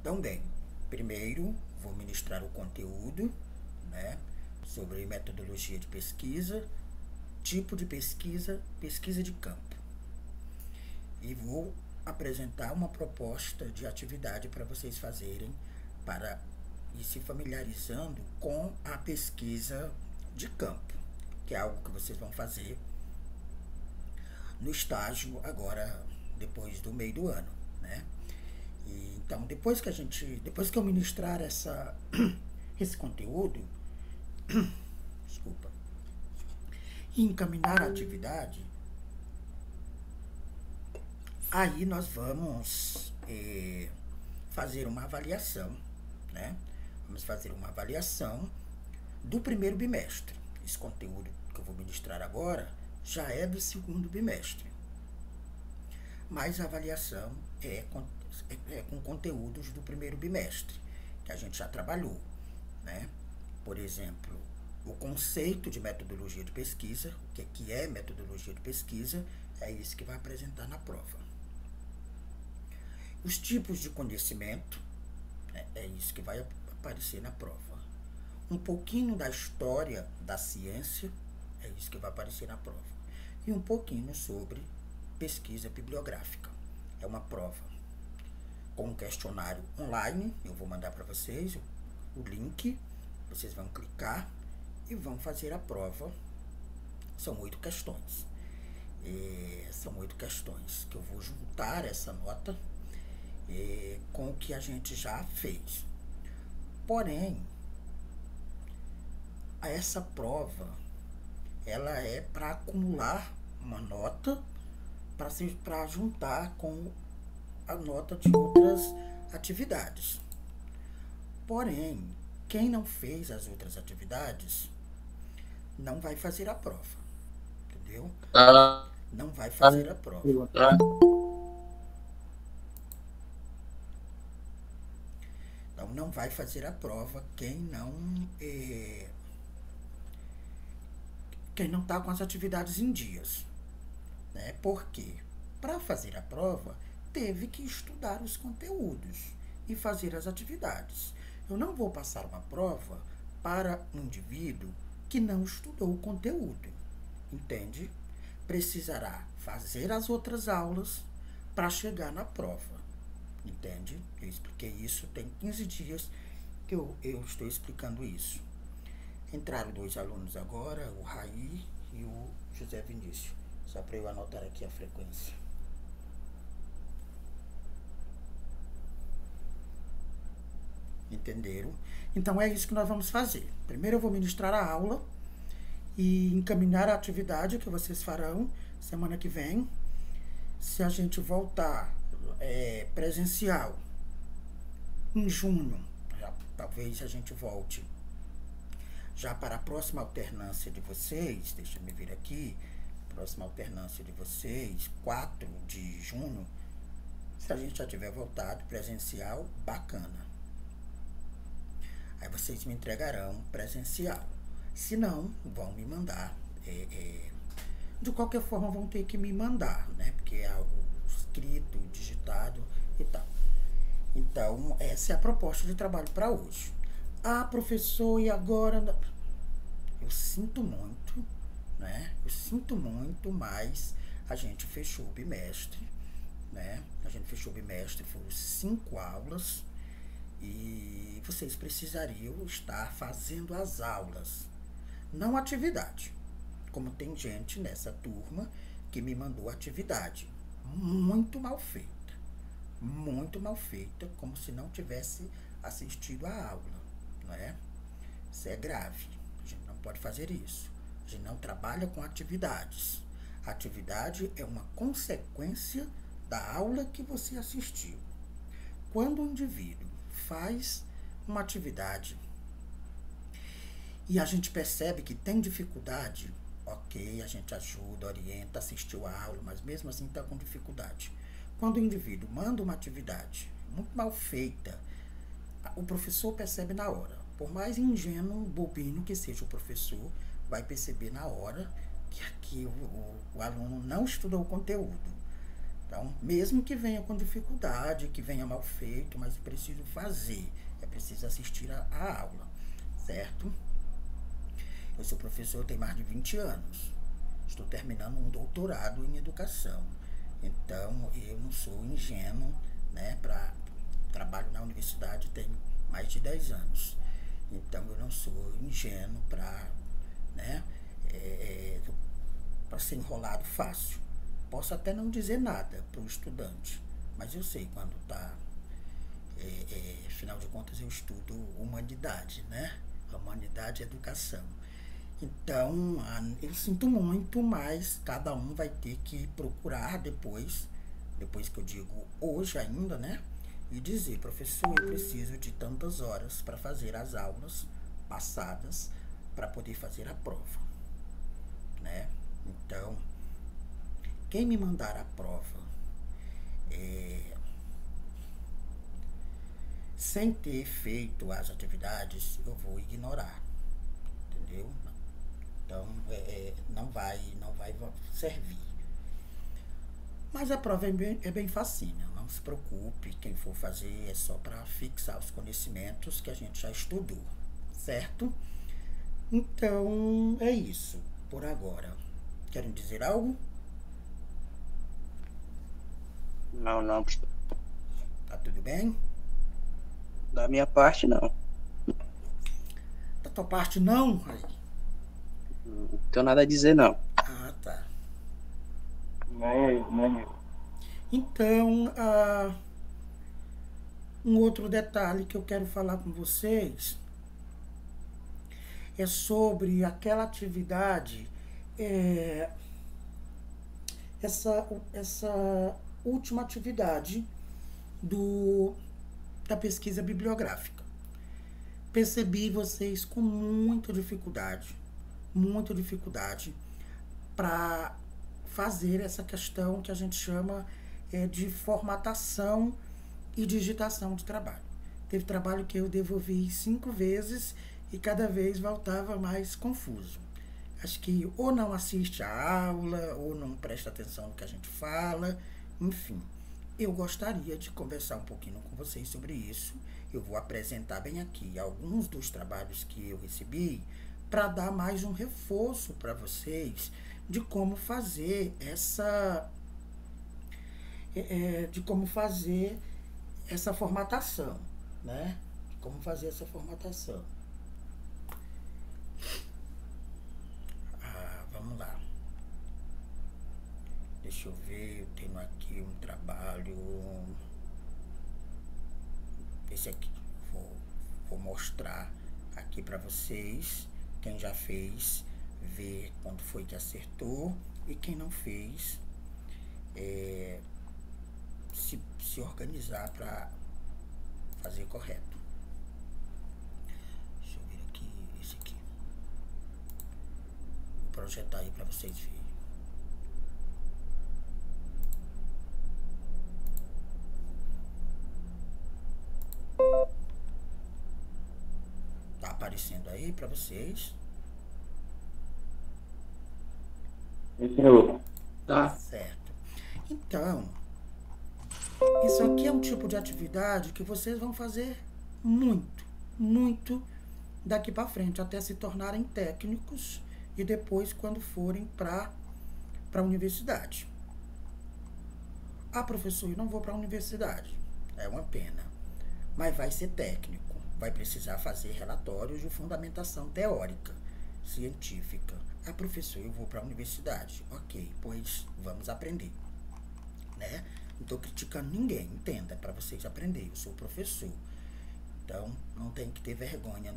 Então, bem, primeiro vou ministrar o conteúdo, né, sobre metodologia de pesquisa, tipo de pesquisa, pesquisa de campo. E vou apresentar uma proposta de atividade para vocês fazerem para ir se familiarizando com a pesquisa de campo, que é algo que vocês vão fazer no estágio agora, depois do meio do ano, né? E, então, depois que eu ministrar esse conteúdo, desculpa, e encaminhar a atividade, aí nós vamos fazer uma avaliação, né? Vamos fazer uma avaliação do primeiro bimestre. Esse conteúdo que eu vou ministrar agora já é do segundo bimestre, mas a avaliação é com conteúdos do primeiro bimestre, que a gente já trabalhou, né? Por exemplo, o conceito de metodologia de pesquisa, o que é metodologia de pesquisa, é isso que vai apresentar na prova. Os tipos de conhecimento, né, é isso que vai aparecer na prova. Um pouquinho da história da ciência, é isso que vai aparecer na prova. E um pouquinho sobre pesquisa bibliográfica. É uma prova com um questionário online, eu vou mandar para vocês o link, vocês vão clicar e vão fazer a prova. São 8 questões. São 8 questões que eu vou juntar essa nota com o que a gente já fez. Porém, essa prova ela é para acumular uma nota para juntar com a nota de outras atividades. Porém, quem não fez as outras atividades não vai fazer a prova, entendeu? Não vai fazer a prova. Então, não vai fazer a prova quem não está com as atividades em dias, né? Porque para fazer a prova teve que estudar os conteúdos e fazer as atividades. Eu não vou passar uma prova para um indivíduo que não estudou o conteúdo, entende? Precisará fazer as outras aulas para chegar na prova, entende? Eu expliquei isso, tem 15 dias que eu estou explicando isso. Entraram 2 alunos agora, o Raí e o José Vinícius, só para eu anotar aqui a frequência. Entenderam? Então é isso que nós vamos fazer. Primeiro eu vou ministrar a aula e encaminhar a atividade que vocês farão semana que vem. Se a gente voltar presencial em junho, talvez a gente volte já para a próxima alternância de vocês, deixa eu ver aqui, próxima alternância de vocês, 4 de junho, se a gente já tiver voltado presencial, bacana. Aí vocês me entregarão presencial. Se não, vão me mandar. De qualquer forma, vão ter que me mandar, né? Porque é algo escrito, digitado e tal. Então, essa é a proposta de trabalho para hoje. Ah, professor, e agora? Eu sinto muito, né? Eu sinto muito, mas a gente fechou o bimestre, né? A gente fechou o bimestre, foram 5 aulas. E vocês precisariam estar fazendo as aulas, não atividade. Como tem gente nessa turma que me mandou atividade muito mal feita, como se não tivesse assistido a aula, não é? Isso é grave, a gente não pode fazer isso. A gente não trabalha com atividades. A atividade é uma consequência da aula que você assistiu. Quando o indivíduo faz uma atividade e a gente percebe que tem dificuldade, ok, a gente ajuda, orienta, assistiu a aula, mas mesmo assim está com dificuldade. Quando o indivíduo manda uma atividade muito mal feita, o professor percebe na hora. Por mais ingênuo, bobinho que seja o professor, vai perceber na hora que aqui o aluno não estudou o conteúdo. Então, mesmo que venha com dificuldade, que venha mal feito, mas é preciso fazer, é preciso assistir a aula, certo? Eu sou professor tem mais de 20 anos. Estou terminando um doutorado em educação. Então, eu não sou ingênuo, né? Trabalho na universidade tem mais de 10 anos. Então, eu não sou ingênuo para, né, para ser enrolado fácil. Posso até não dizer nada para o estudante, mas eu sei quando está. Afinal de contas, eu estudo humanidade, né? Humanidade e educação. Então, eu sinto muito, mas cada um vai ter que procurar depois que eu digo hoje ainda, né? E dizer, professor, eu preciso de tantas horas para fazer as aulas passadas para poder fazer a prova, né? Então, quem me mandar a prova sem ter feito as atividades, eu vou ignorar, entendeu? Então, não vai servir. Mas a prova é bem facinha, não se preocupe, quem for fazer é só para fixar os conhecimentos que a gente já estudou, certo? Então, é isso, por agora. Querem dizer algo? Não, não, professor. Tá tudo bem? Da minha parte, não. Da tua parte, não? Aí. Não tenho nada a dizer, não. Ah, tá. Nem. Então, um outro detalhe que eu quero falar com vocês é sobre aquela atividade, é, essa última atividade da pesquisa bibliográfica. Percebi vocês com muita dificuldade para fazer essa questão que a gente chama de formatação e digitação de trabalho. Teve trabalho que eu devolvi 5 vezes e cada vez voltava mais confuso. Acho que ou não assiste a aula, ou não presta atenção no que a gente fala, enfim. Eu gostaria de conversar um pouquinho com vocês sobre isso. Eu vou apresentar bem aqui alguns dos trabalhos que eu recebi para dar mais um reforço para vocês de como fazer essa formatação, né? Como fazer essa formatação. Vamos lá. Deixa eu ver, eu tenho aqui um trabalho. Esse aqui. Vou mostrar aqui para vocês. Quem já fez, ver quando foi que acertou. E quem não fez, se organizar para fazer correto. Deixa eu ver aqui, esse aqui. Vou projetar aí para vocês verem. Tá aparecendo aí para vocês? Sim, senhor. Tá? Certo. Então, isso aqui é um tipo de atividade que vocês vão fazer muito daqui para frente, até se tornarem técnicos e depois quando forem para a universidade. Ah, professor, eu não vou para a universidade. É uma pena. Mas vai ser técnico. Vai precisar fazer relatórios de fundamentação teórica, científica. Ah, professor, eu vou para a universidade. Ok, pois vamos aprender, né? Não estou criticando ninguém, entenda, é para vocês aprenderem. Eu sou professor. Então, não tem que ter vergonha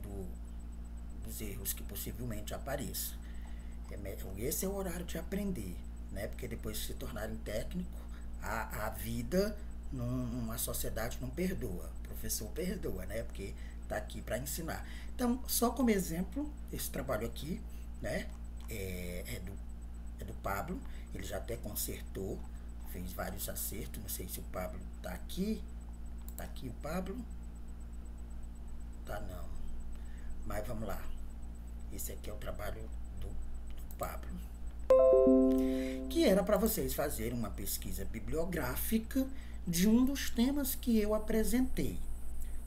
dos erros que possivelmente apareçam. Esse é o horário de aprender, né? Porque depois de se tornarem técnico, a vida, a sociedade não perdoa. O professor perdoa, né? Porque está aqui para ensinar. Então, só como exemplo, esse trabalho aqui, né? É do Pablo. Ele já até consertou, fez vários acertos. Não sei se o Pablo está aqui. Está aqui o Pablo? Tá não. Mas vamos lá. Esse aqui é o trabalho do Pablo. que era para vocês fazerem uma pesquisa bibliográfica de um dos temas que eu apresentei.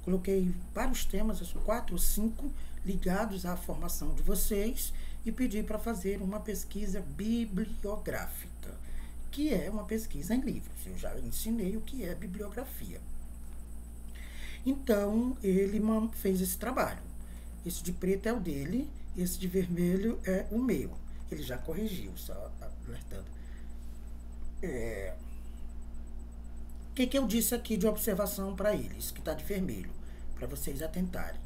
Coloquei vários temas, 4 ou 5, ligados à formação de vocês e pedi para fazer uma pesquisa bibliográfica, que é uma pesquisa em livros. Eu já ensinei o que é bibliografia. Então, ele fez esse trabalho. Esse de preto é o dele, esse de vermelho é o meu. Ele já corrigiu, só alertando. O que eu disse aqui de observação para eles, que está de vermelho, para vocês atentarem.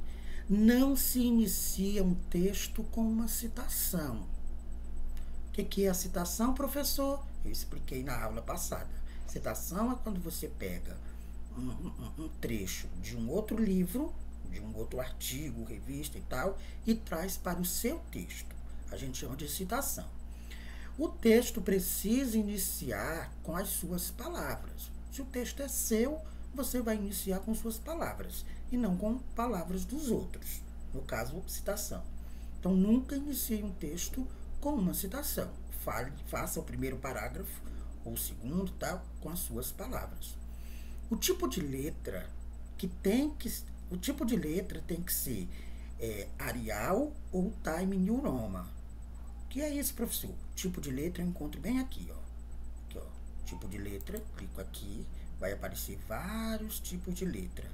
Não se inicia um texto com uma citação. O que é a citação, professor? Eu expliquei na aula passada. Citação é quando você pega um trecho de um outro livro, de um outro artigo, revista e tal, e traz para o seu texto. A gente chama de citação. O texto precisa iniciar com as suas palavras. Se o texto é seu, você vai iniciar com suas palavras e não com palavras dos outros. No caso, citação. Então, nunca inicie um texto com uma citação. Faça o primeiro parágrafo ou o segundo, tal, com as suas palavras. O tipo de letra tem que ser Arial ou Time New Roman. O que é isso, professor? Tipo de letra eu encontro bem aqui, ó. Aqui, ó. Tipo de letra, clico aqui, vai aparecer vários tipos de letra.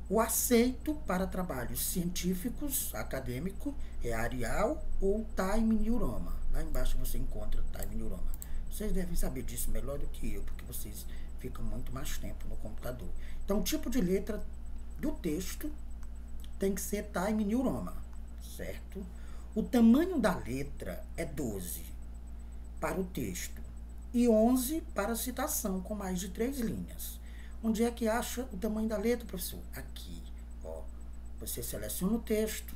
O aceito para trabalhos científicos, acadêmico, é Arial ou Time New Roman. Lá embaixo você encontra Time New Roman. Vocês devem saber disso melhor do que eu, porque vocês ficam muito mais tempo no computador. Então, o tipo de letra do texto tem que ser Time New Roman, certo? O tamanho da letra é 12 para o texto e 11 para a citação, com mais de 3 linhas. Onde é que acha o tamanho da letra, professor? Aqui, ó. Você seleciona o texto,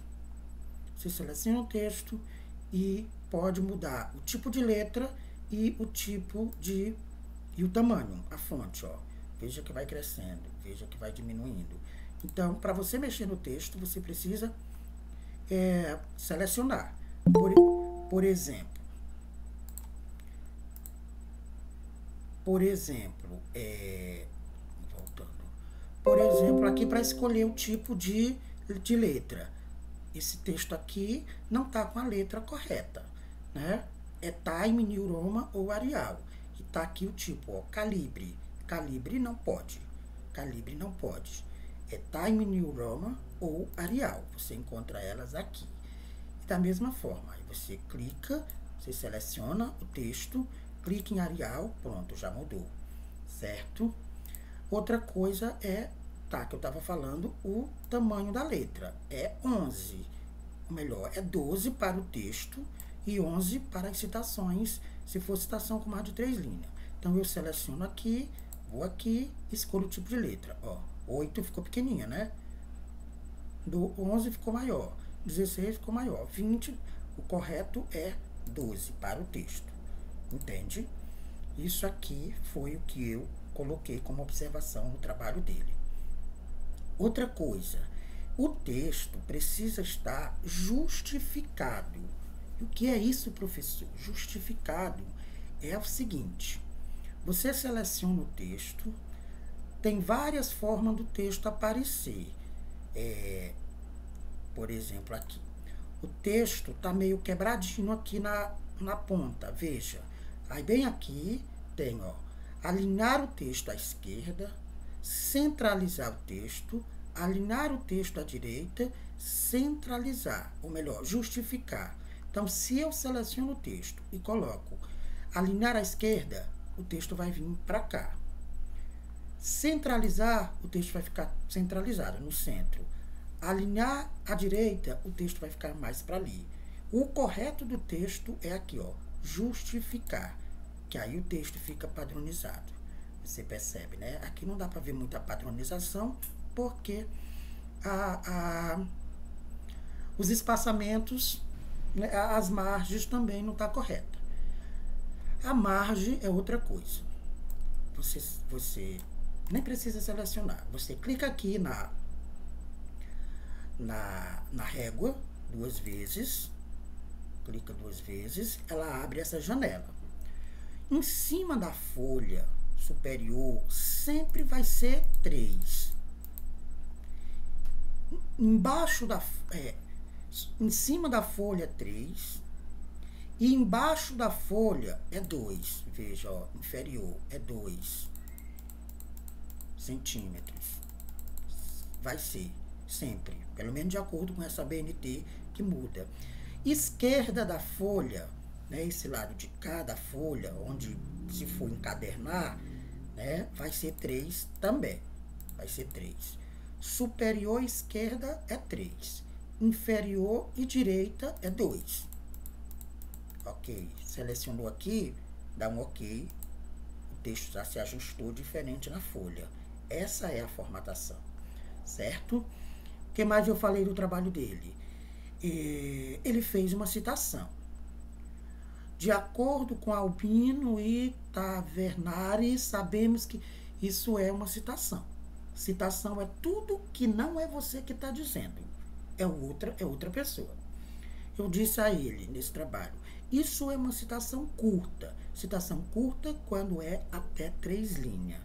e pode mudar o tipo de letra e o tamanho, a fonte, ó. Veja que vai crescendo, veja que vai diminuindo. Então, para você mexer no texto, você precisa selecionar. Por exemplo, aqui para escolher o tipo de letra. Esse texto aqui não está com a letra correta, né? É Time New Roman ou Arial. E está aqui o tipo, ó, calibre. Calibre não pode. É Time New Roman ou Arial. Você encontra elas aqui. E da mesma forma, aí você clica, você seleciona o texto, clica em Arial, pronto, já mudou, certo? Outra coisa que eu estava falando, o tamanho da letra. É 11, ou melhor, é 12 para o texto e 11 para as citações, se for citação com mais de 3 linhas. Então, eu seleciono aqui, vou aqui, escolho o tipo de letra. Ó, 8 ficou pequenininha, né? 11 ficou maior, 16 ficou maior, 20, o correto é 12 para o texto. Entende? Isso aqui foi o que eu coloquei como observação no trabalho dele. Outra coisa, o texto precisa estar justificado. E o que é isso, professor? Justificado é o seguinte: você seleciona o texto, tem várias formas do texto aparecer. Por exemplo, aqui. O texto está meio quebradinho aqui na ponta, veja. Aí bem aqui tem, ó, alinhar o texto à esquerda, centralizar o texto, alinhar o texto à direita, centralizar, ou melhor, justificar. Então, se eu seleciono o texto e coloco alinhar à esquerda, o texto vai vir para cá. Centralizar, o texto vai ficar centralizado no centro. Alinhar à direita, o texto vai ficar mais para ali. O correto do texto é aqui, ó, justificar, que aí o texto fica padronizado. Você percebe, né? Aqui não dá para ver muita padronização, porque os espaçamentos, né, as margens também não tá correta. A margem é outra coisa. Você nem precisa selecionar. Você clica aqui na régua 2 vezes, clica 2 vezes, ela abre essa janela. Em cima da folha superior, sempre vai ser 3. Embaixo em cima da folha 3. E embaixo da folha é 2. Veja, ó, inferior é 2 centímetros. Vai ser sempre, pelo menos de acordo com essa BNT que muda. Esquerda da folha, né, esse lado de cada folha, onde se for encadernar, né, vai ser 3 também. Vai ser 3. Superior esquerda é 3. Inferior e direita é 2. Ok. Selecionou aqui, dá um ok. O texto já se ajustou diferente na folha. Essa é a formatação. Certo? O que mais eu falei do trabalho dele? Ele fez uma citação. De acordo com Albino e Tavernari, sabemos que isso é uma citação. Citação é tudo que não é você que está dizendo. É outra pessoa. Eu disse a ele, nesse trabalho, isso é uma citação curta. Citação curta quando é até 3 linhas.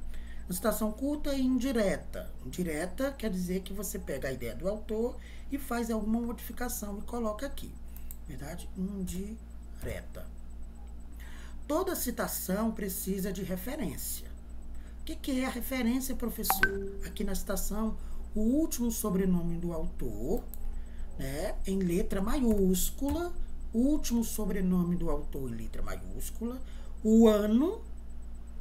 Uma citação curta e indireta. Indireta quer dizer que você pega a ideia do autor e faz alguma modificação e coloca aqui. Verdade? Indireta. Toda citação precisa de referência. O que é a referência, professor? Aqui na citação, o último sobrenome do autor, né, em letra maiúscula, o último sobrenome do autor em letra maiúscula, o ano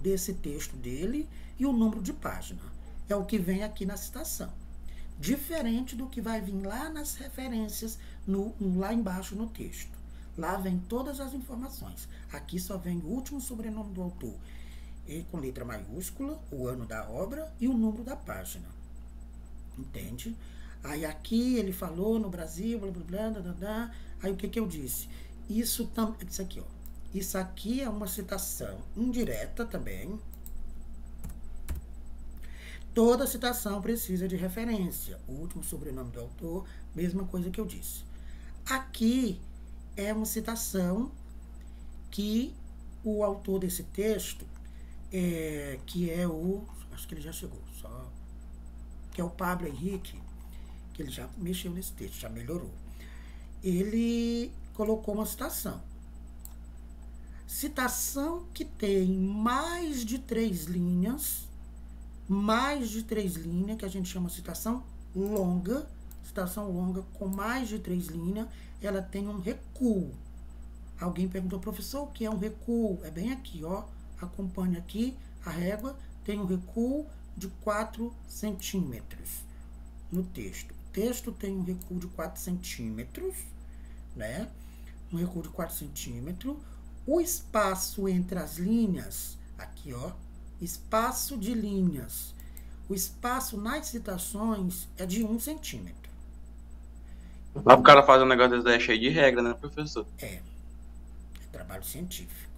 desse texto dele e o número de página. É o que vem aqui na citação. Diferente do que vai vir lá nas referências, lá embaixo no texto. Lá vem todas as informações. Aqui só vem o último sobrenome do autor, com letra maiúscula, o ano da obra e o número da página. Entende? Aí aqui ele falou no Brasil, blá, blá, blá, blá, blá. Aí o que eu disse? Isso aqui, ó. Isso aqui é uma citação indireta também. Toda citação precisa de referência. O último sobrenome do autor, mesma coisa que eu disse. Aqui é uma citação que o autor desse texto, que é acho que ele já chegou, que é o Pablo Henrique, que ele já mexeu nesse texto, já melhorou. Ele colocou uma citação. Citação que tem mais de 3 linhas, que a gente chama citação longa com mais de 3 linhas, ela tem um recuo. Alguém perguntou, professor, o que é um recuo? É bem aqui, ó. Acompanhe aqui a régua, tem um recuo de 4 centímetros no texto. O texto tem um recuo de 4 centímetros, né? Um recuo de 4 centímetros. O espaço entre as linhas, aqui, ó, espaço de linhas. O espaço nas citações é de 1 centímetro. Lá pro cara fazer um negócio desse é cheio de regra, né, professor? É trabalho científico.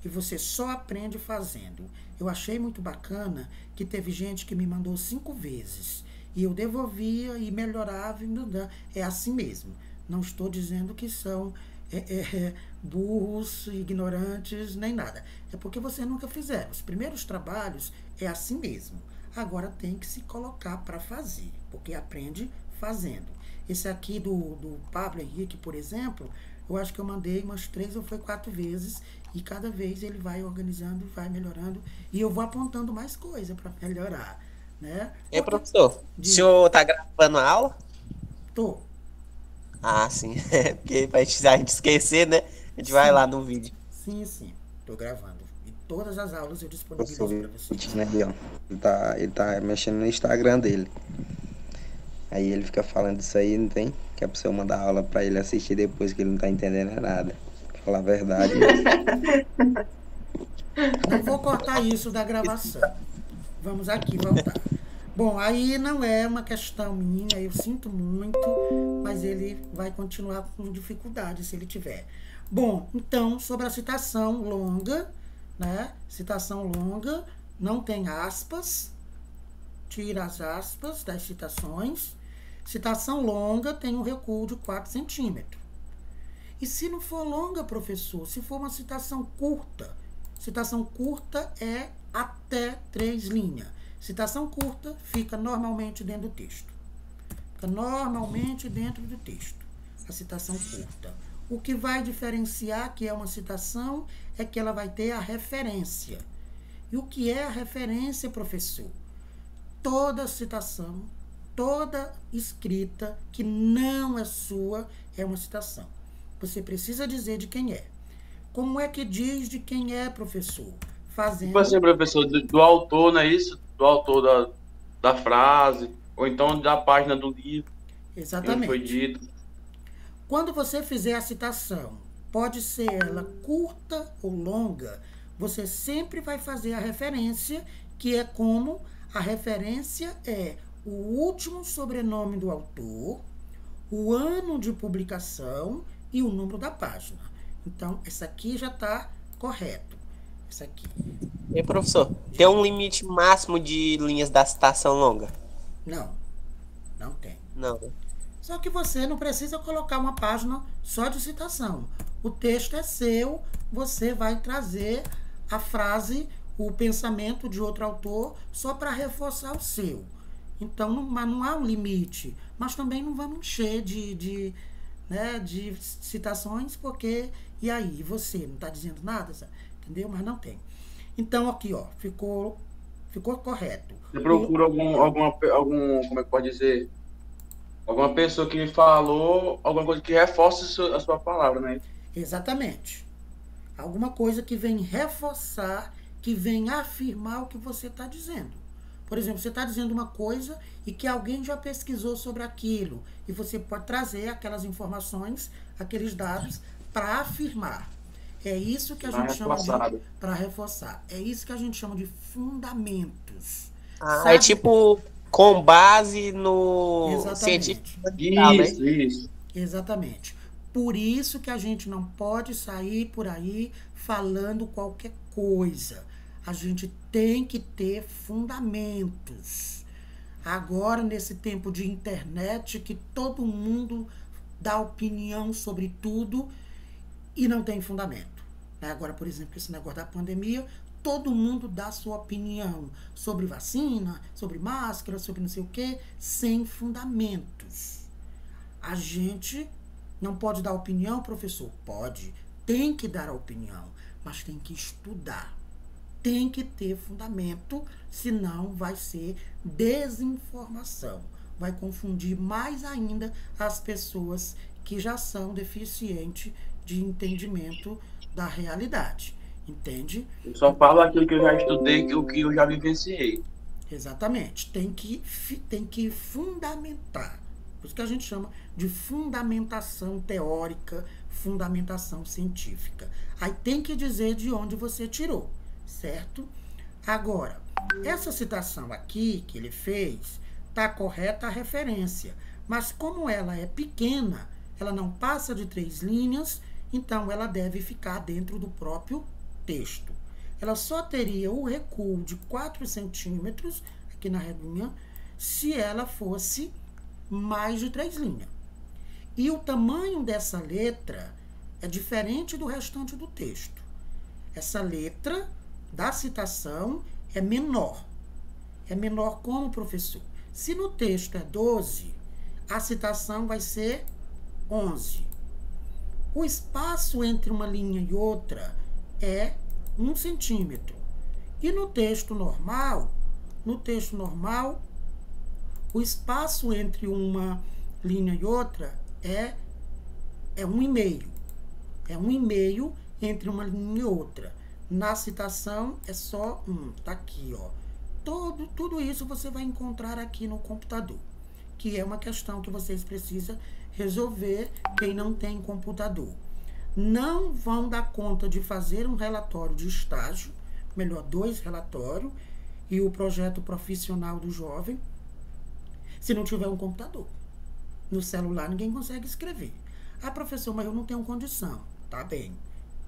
E você só aprende fazendo. Eu achei muito bacana que teve gente que me mandou 5 vezes. E eu devolvia e melhorava. É assim mesmo. Não estou dizendo que são burros, ignorantes, nem nada. É porque você nunca fizeram. Os primeiros trabalhos é assim mesmo. Agora tem que se colocar para fazer, porque aprende fazendo. Esse aqui do Pablo Henrique, por exemplo, eu acho que eu mandei umas 3 ou 4 vezes, e cada vez ele vai organizando, vai melhorando, e eu vou apontando mais coisa para melhorar, né? Professor, o senhor tá gravando a aula? Tô. Ah, sim. Porque pra a gente esquecer, né? A gente vai lá no vídeo. Sim. Tô gravando. E todas as aulas eu disponibilizo para vocês. Né, Leon? Ele tá mexendo no Instagram dele. Aí ele fica falando isso aí, não tem? Que a pessoa manda aula pra ele assistir depois, que ele não tá entendendo nada. Pra falar a verdade. Não vou cortar isso da gravação. Vamos aqui voltar. Bom, aí não é uma questão minha, eu sinto muito, mas ele vai continuar com dificuldade se ele tiver. Bom, então, sobre a citação longa, né? Citação longa, não tem aspas, tira as aspas das citações. Citação longa tem um recuo de 4 centímetros. E se não for longa, professor, se for uma citação curta é até 3 linhas. Citação curta fica normalmente dentro do texto. Fica normalmente dentro do texto, a citação curta. O que vai diferenciar que é uma citação é que ela vai ter a referência. E o que é a referência, professor? Toda citação, toda escrita que não é sua é uma citação. Você precisa dizer de quem é. Como é que diz de quem é, professor? Fazendo... Tipo assim, professor, do autor, não é isso? Do autor da frase, ou então da página do livro. Exatamente. Foi dito. Quando você fizer a citação, pode ser ela curta ou longa, você sempre vai fazer a referência, que é como a referência é o último sobrenome do autor, o ano de publicação e o número da página. Então, essa aqui já está correto. Essa aqui. E professor, tem um limite máximo de linhas da citação longa? Não tem. Não. Só que você não precisa colocar uma página só de citação. O texto é seu, você vai trazer a frase, o pensamento de outro autor só para reforçar o seu. Então, não há um limite. Mas também não vamos encher de citações, porque... E aí, você não está dizendo nada? Entendeu? Mas não tem. Então, aqui, ó, ficou correto. Você procura algum, como é que pode dizer? Alguma pessoa que falou alguma coisa que reforce a sua palavra, né? Exatamente. Alguma coisa que vem reforçar, que vem afirmar o que você está dizendo. Por exemplo, você está dizendo uma coisa e que alguém já pesquisou sobre aquilo. E você pode trazer aquelas informações, aqueles dados, para afirmar. É isso que a gente chama de... Para reforçar. É isso que a gente chama de fundamentos. É tipo com base no científico. Isso. Exatamente. Por isso que a gente não pode sair por aí falando qualquer coisa. A gente tem que ter fundamentos. Agora, nesse tempo de internet, que todo mundo dá opinião sobre tudo e não tem fundamento. Agora, por exemplo, esse negócio da pandemia, todo mundo dá sua opinião sobre vacina, sobre máscara, sobre não sei o quê, sem fundamentos. A gente não pode dar opinião, professor? Pode. Tem que dar a opinião, mas tem que estudar. Tem que ter fundamento, senão vai ser desinformação. Vai confundir mais ainda as pessoas que já são deficientes de entendimento da realidade. Entende? Eu só falo aquilo que eu já estudei, o que eu já vivenciei. Exatamente. Tem que fundamentar. Por isso que a gente chama de fundamentação teórica, fundamentação científica. Aí tem que dizer de onde você tirou, certo? Agora, essa citação aqui que ele fez, está correta a referência, mas como ela é pequena, ela não passa de 3 linhas, então ela deve ficar dentro do próprio texto. Ela só teria o recuo de 4 centímetros, aqui na reguinha, se ela fosse mais de 3 linhas. E o tamanho dessa letra é diferente do restante do texto. Essa letra da citação é menor. É menor como, professor? Se no texto é 12, a citação vai ser 11. O espaço entre uma linha e outra é 1 centímetro. E no texto normal, o espaço entre uma linha e outra é 1,5. É 1,5 entre uma linha e outra. Na citação é só 1. Tá aqui, ó. Tudo isso você vai encontrar aqui no computador, que é uma questão que vocês precisam resolver, quem não tem computador. Não vão dar conta de fazer um relatório de estágio, melhor 2 relatórios, e o projeto profissional do jovem, se não tiver um computador. No celular ninguém consegue escrever. Ah, professor, mas eu não tenho condição. Tá bem.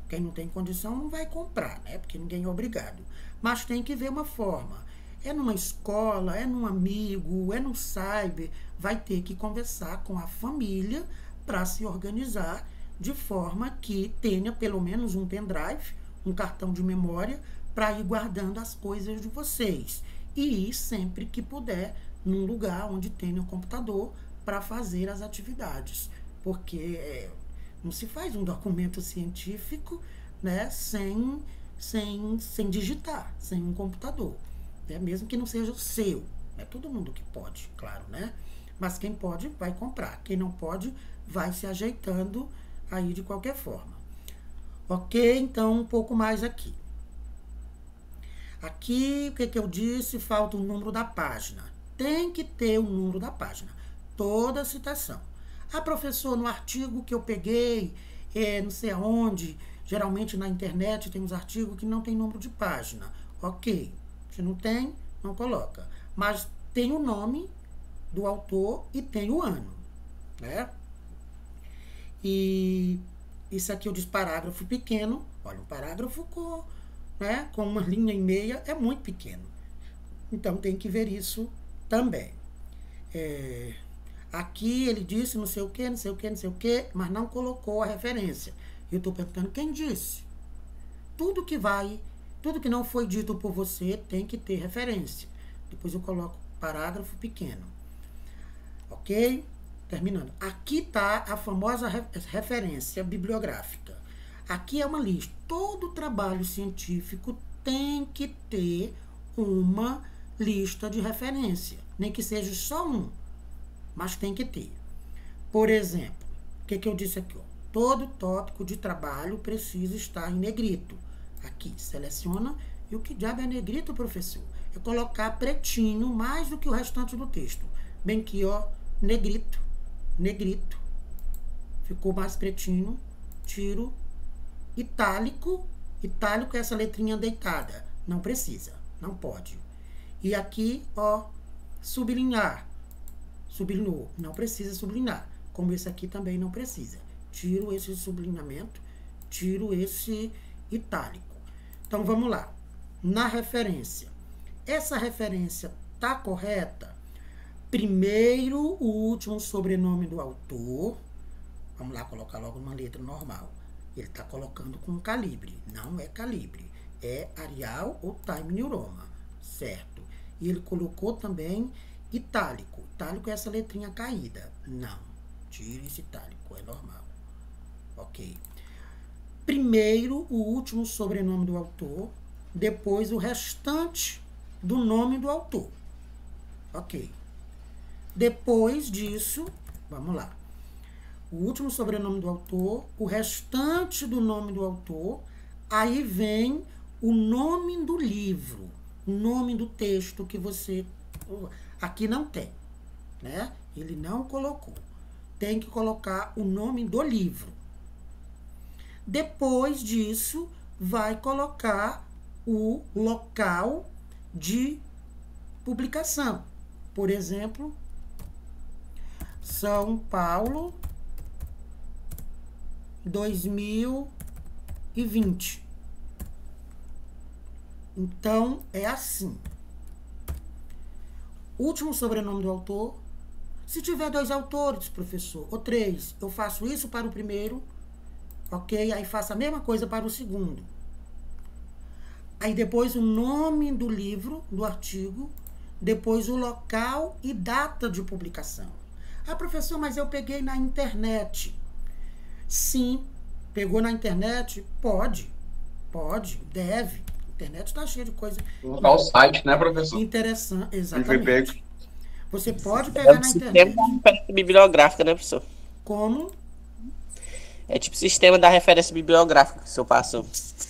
Quem não tem condição não vai comprar, né? Porque ninguém é obrigado. Mas tem que ver uma forma. É numa escola, é num amigo, é num cyber. Vai ter que conversar com a família para se organizar de forma que tenha pelo menos um pendrive, um cartão de memória, para ir guardando as coisas de vocês. E ir sempre que puder num lugar onde tenha um computador para fazer as atividades. Porque não se faz um documento científico, né, sem digitar, sem um computador. Né? Mesmo que não seja o seu. É todo mundo que pode, claro, né? Mas quem pode, vai comprar. Quem não pode, vai se ajeitando aí de qualquer forma. Ok? Então, um pouco mais aqui. Aqui, o que eu disse? Falta o número da página. Tem que ter o número da página. Toda citação. Ah, professor, no artigo que eu peguei, não sei aonde, geralmente na internet tem uns artigos que não tem número de página. Ok. Se não tem, não coloca. Mas tem o nome do autor e tem o ano, né? E isso aqui eu disse parágrafo pequeno. Olha, um parágrafo com uma linha e meia é muito pequeno. Então tem que ver isso também. Aqui ele disse não sei o que, não sei o que, não sei o que, mas não colocou a referência. Eu estou perguntando quem disse. Tudo que não foi dito por você tem que ter referência. Depois eu coloco parágrafo pequeno. Ok? Terminando. Aqui está a famosa referência bibliográfica. Aqui é uma lista. Todo trabalho científico tem que ter uma lista de referência. Nem que seja só um, mas tem que ter. Por exemplo, o que eu disse aqui? Ó? Todo tópico de trabalho precisa estar em negrito. Aqui, seleciona. E o que diabo é negrito, professor? É colocar pretinho mais do que o restante do texto. Bem aqui, ó, negrito, negrito. Ficou mais pretinho. Tiro. Itálico. Itálico é essa letrinha deitada. Não precisa, não pode. E aqui, ó, sublinhar. Sublinhou. Não precisa sublinhar. Como esse aqui também não precisa. Tiro esse sublinhamento. Tiro esse itálico. Então, vamos lá. Na referência. Essa referência tá correta? Primeiro, o último sobrenome do autor. Vamos lá, colocar logo uma letra normal. Ele está colocando com calibre. Não é calibre. É Arial ou Time New Roman. Certo. E ele colocou também itálico. Itálico é essa letrinha caída. Não. Tire esse itálico. É normal. Ok. Primeiro, o último sobrenome do autor. Depois, o restante do nome do autor. Ok. Depois disso, vamos lá. O último sobrenome do autor, o restante do nome do autor, aí vem o nome do livro, o nome do texto que você... Aqui não tem, né? Ele não colocou. Tem que colocar o nome do livro. Depois disso, vai colocar o local de publicação. Por exemplo, São Paulo, 2020. Então, é assim. Último sobrenome do autor. Se tiver 2 autores, professor, ou 3, eu faço isso para o primeiro, ok? Aí faço a mesma coisa para o segundo. Aí depois o nome do livro, do artigo, depois o local e data de publicação. Ah, professor, mas eu peguei na internet. Sim, pegou na internet? Pode, deve. A internet está cheia de coisa. Colocar o site, né, professor? Interessante, exatamente. Você pode pegar na internet. Sistema da referência bibliográfica, né, professor? Como? É tipo sistema da referência bibliográfica que o senhor passou.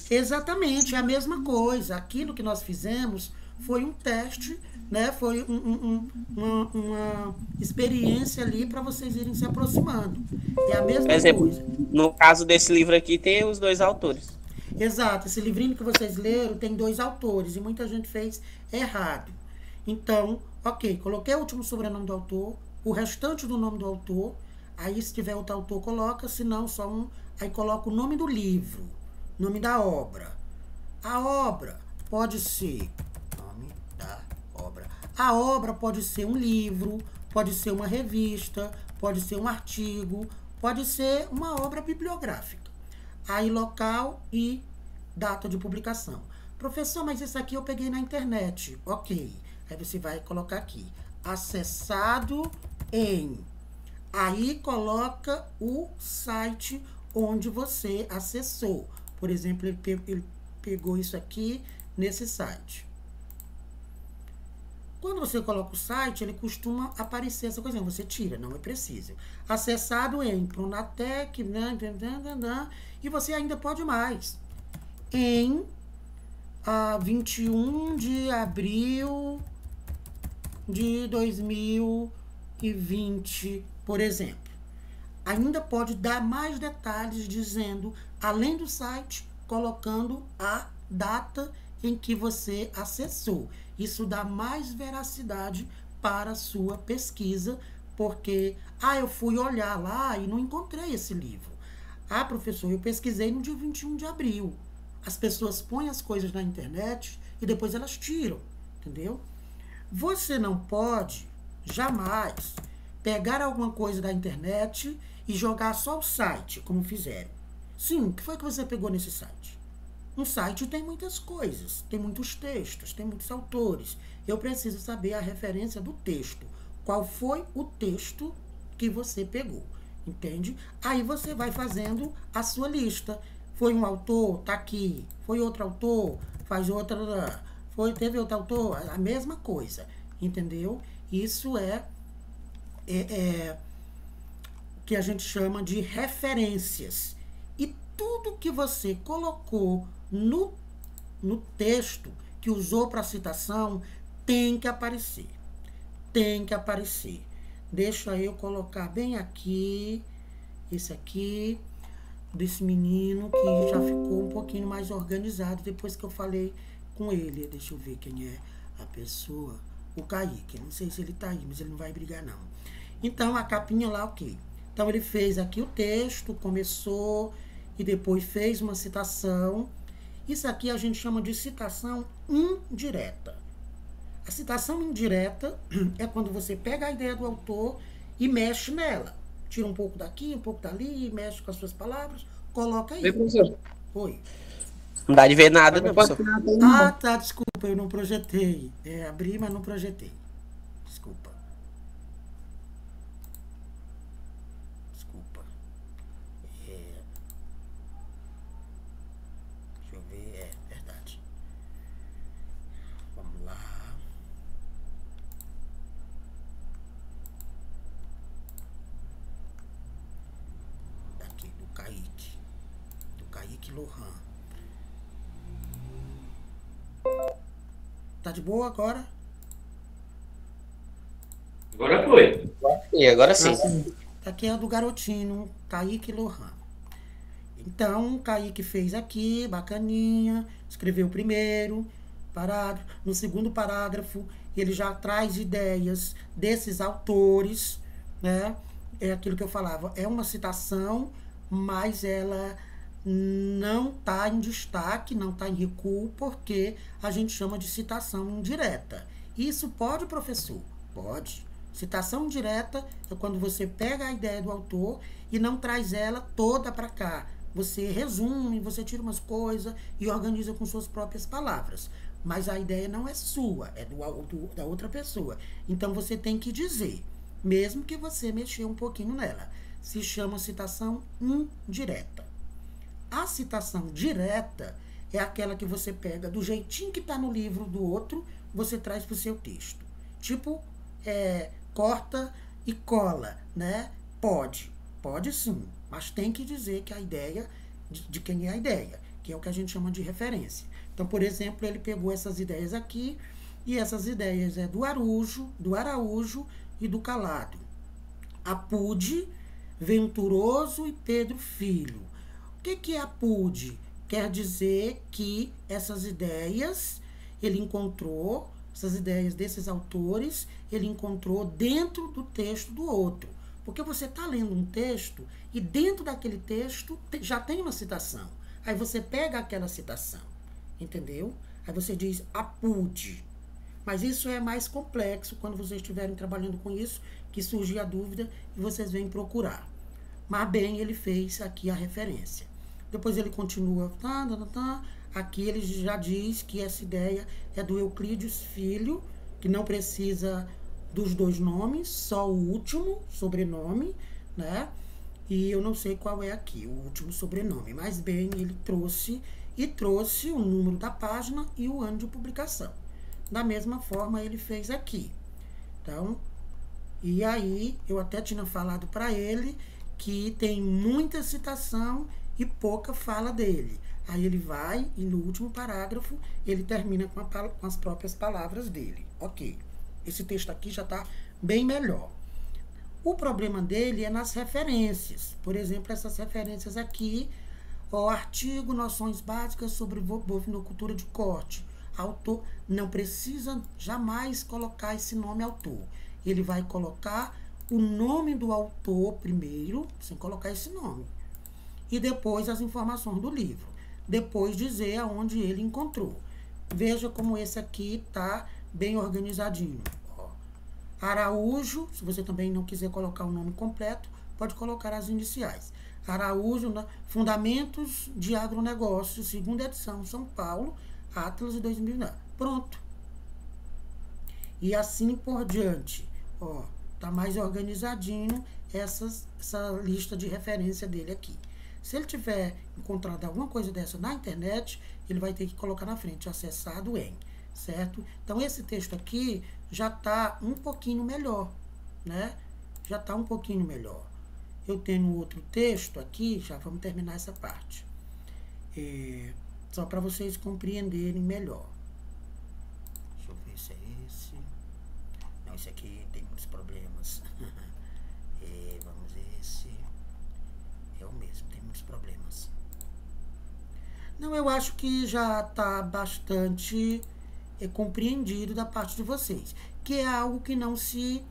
Exatamente, é a mesma coisa. Aquilo que nós fizemos foi um teste, né? Foi uma experiência ali para vocês irem se aproximando. É a mesma coisa. No caso desse livro aqui, tem os 2 autores. Exato, esse livrinho que vocês leram tem 2 autores e muita gente fez errado. Então, ok, coloquei o último sobrenome do autor, o restante do nome do autor. Aí, se tiver outro autor, coloca, se não, só um. Aí coloca o nome do livro, nome da obra. A obra pode ser nome da obra. A obra pode ser um livro, pode ser uma revista, pode ser um artigo, Pode ser uma obra bibliográfica. Aí local e data de publicação. Professor, mas isso aqui eu peguei na internet. Ok. Aí você vai colocar aqui. Acessado em. Aí coloca o site onde você acessou. Por exemplo, ele pegou isso aqui nesse site. Quando você coloca o site, ele costuma aparecer essa coisinha. Você tira, não é preciso. Acessado em Pronatec, e você ainda pode mais. Em 21 de abril de 2020, por exemplo. Ainda pode dar mais detalhes dizendo, além do site, colocando a data em que você acessou. Isso dá mais veracidade para a sua pesquisa, porque, eu fui olhar lá e não encontrei esse livro. Professor, eu pesquisei no dia 21 de abril. As pessoas põem as coisas na internet e depois elas tiram, entendeu? Você não pode, jamais, pegar alguma coisa da internet e jogar só o site, como fizeram. Sim, o que foi que você pegou nesse site? Um site tem muitas coisas, tem muitos textos, tem muitos autores. Eu preciso saber a referência do texto. Qual foi o texto que você pegou, entende? Aí você vai fazendo a sua lista. Foi um autor, tá aqui. Foi outro autor, faz outra. Teve outro autor, a mesma coisa, entendeu? Isso é que a gente chama de referências. E tudo que você colocou no texto que usou para citação tem que aparecer. Tem que aparecer. Deixa eu colocar bem aqui, esse aqui, desse menino que já ficou um pouquinho mais organizado depois que eu falei com ele. Deixa eu ver quem é a pessoa. O Kaique. Não sei se ele tá aí, mas ele não vai brigar, não. Então, a capinha lá, ok. Então, ele fez aqui o texto, começou e depois fez uma citação. Isso aqui a gente chama de citação indireta. A citação indireta é quando você pega a ideia do autor e mexe nela. Tira um pouco daqui, um pouco dali, mexe com as suas palavras, coloca aí. Oi, professor. Oi. Não dá de ver nada, não, professor. Tá, desculpa, eu não projetei. Abri, mas não projetei. Desculpa. Deixa eu ver, verdade. Vamos lá. Daqui, do Kaique. Do Kaique Lohan. Tá de boa agora? Agora foi. E agora sim. Aqui é do garotinho, Kaique Lohan. Então, Kaique fez aqui, bacaninha, escreveu o primeiro parágrafo. No segundo parágrafo, ele já traz ideias desses autores, né? É aquilo que eu falava, é uma citação, mas ela não está em destaque, não está em recuo, porque a gente chama de citação indireta. Isso pode, professor? Pode. Citação indireta é quando você pega a ideia do autor e não traz ela toda para cá. Você resume, você tira umas coisas e organiza com suas próprias palavras. Mas a ideia não é sua, é da outra pessoa. Então você tem que dizer, mesmo que você mexer um pouquinho nela. Se chama citação indireta. A citação direta é aquela que você pega do jeitinho que está no livro do outro, você traz para o seu texto. Tipo, corta e cola, né? Pode sim, mas tem que dizer que a ideia, de quem é a ideia, que é o que a gente chama de referência. Então, por exemplo, ele pegou essas ideias aqui, e essas ideias é do Araújo e do Calado. Apude, Venturoso e Pedro Filho. O que é apude? Quer dizer que essas ideias ele encontrou, essas ideias desses autores, ele encontrou dentro do texto do outro. Porque você está lendo um texto e dentro daquele texto já tem uma citação. Aí você pega aquela citação, entendeu? Aí você diz apude. Mas isso é mais complexo quando vocês estiverem trabalhando com isso, que surge a dúvida e vocês vêm procurar. mas bem, ele fez aqui a referência. Depois ele continua, aqui ele já diz que essa ideia é do Euclides Filho, que não precisa dos dois nomes, só o último sobrenome, né? E eu não sei qual é aqui, o último sobrenome, mas bem, ele trouxe o número da página e o ano de publicação. Da mesma forma, ele fez aqui. Então, e aí, eu até tinha falado para ele que tem muita citação e pouca fala dele. Aí ele vai e no último parágrafo, ele termina com as próprias palavras dele. Ok, esse texto aqui já está bem melhor. O problema dele é nas referências. Por exemplo, essas referências aqui, o artigo Noções Básicas sobre Bovinocultura de Corte. Autor não precisa jamais colocar esse nome autor. Ele vai colocar o nome do autor primeiro, sem colocar esse nome. E depois as informações do livro. Depois dizer aonde ele encontrou. Veja como esse aqui está bem organizadinho. Araújo, se você também não quiser colocar o nome completo, pode colocar as iniciais. Araújo, Fundamentos de Agronegócio, segunda edição, São Paulo, Atlas de 2009. Pronto. E assim por diante. Ó, tá mais organizadinho essa lista de referência dele aqui. Se ele tiver encontrado alguma coisa dessa na internet, ele vai ter que colocar na frente, acessado em, certo? Então, esse texto aqui já está um pouquinho melhor, né? Já está um pouquinho melhor. Eu tenho outro texto aqui, já vamos terminar essa parte. Só para vocês compreenderem melhor. Deixa eu ver se é esse. Não, esse aqui tem muitos problemas. Vamos ver esse. É o mesmo, tem muitos problemas. Não, eu acho que já está bastante compreendido da parte de vocês. Que é algo que não se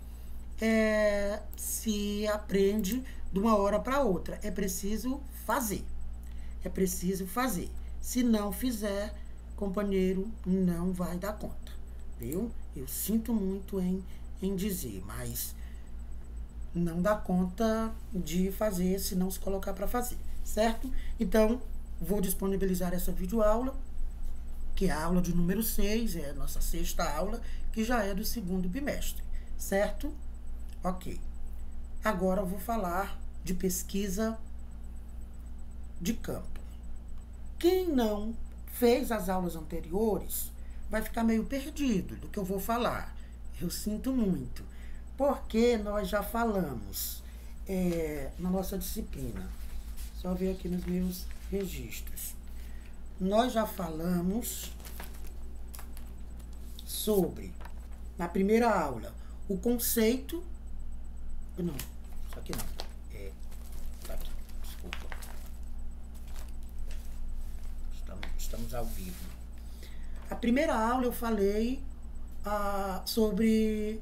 aprende de uma hora para outra. É preciso fazer. É preciso fazer. Se não fizer, companheiro, não vai dar conta. Viu? Eu sinto muito em dizer, mas não dá conta de fazer se não se colocar para fazer, certo? Então, vou disponibilizar essa videoaula, que é a aula de número 6, é a nossa 6ª aula, que já é do 2º bimestre, certo? Ok. Agora eu vou falar de pesquisa de campo. Quem não fez as aulas anteriores vai ficar meio perdido do que eu vou falar. Eu sinto muito. Porque nós já falamos na nossa disciplina. Só ver aqui nos meus registros. Nós já falamos sobre, na primeira aula, o conceito. Não, isso aqui não. Tá aqui, desculpa. Estamos ao vivo. A primeira aula eu falei sobre.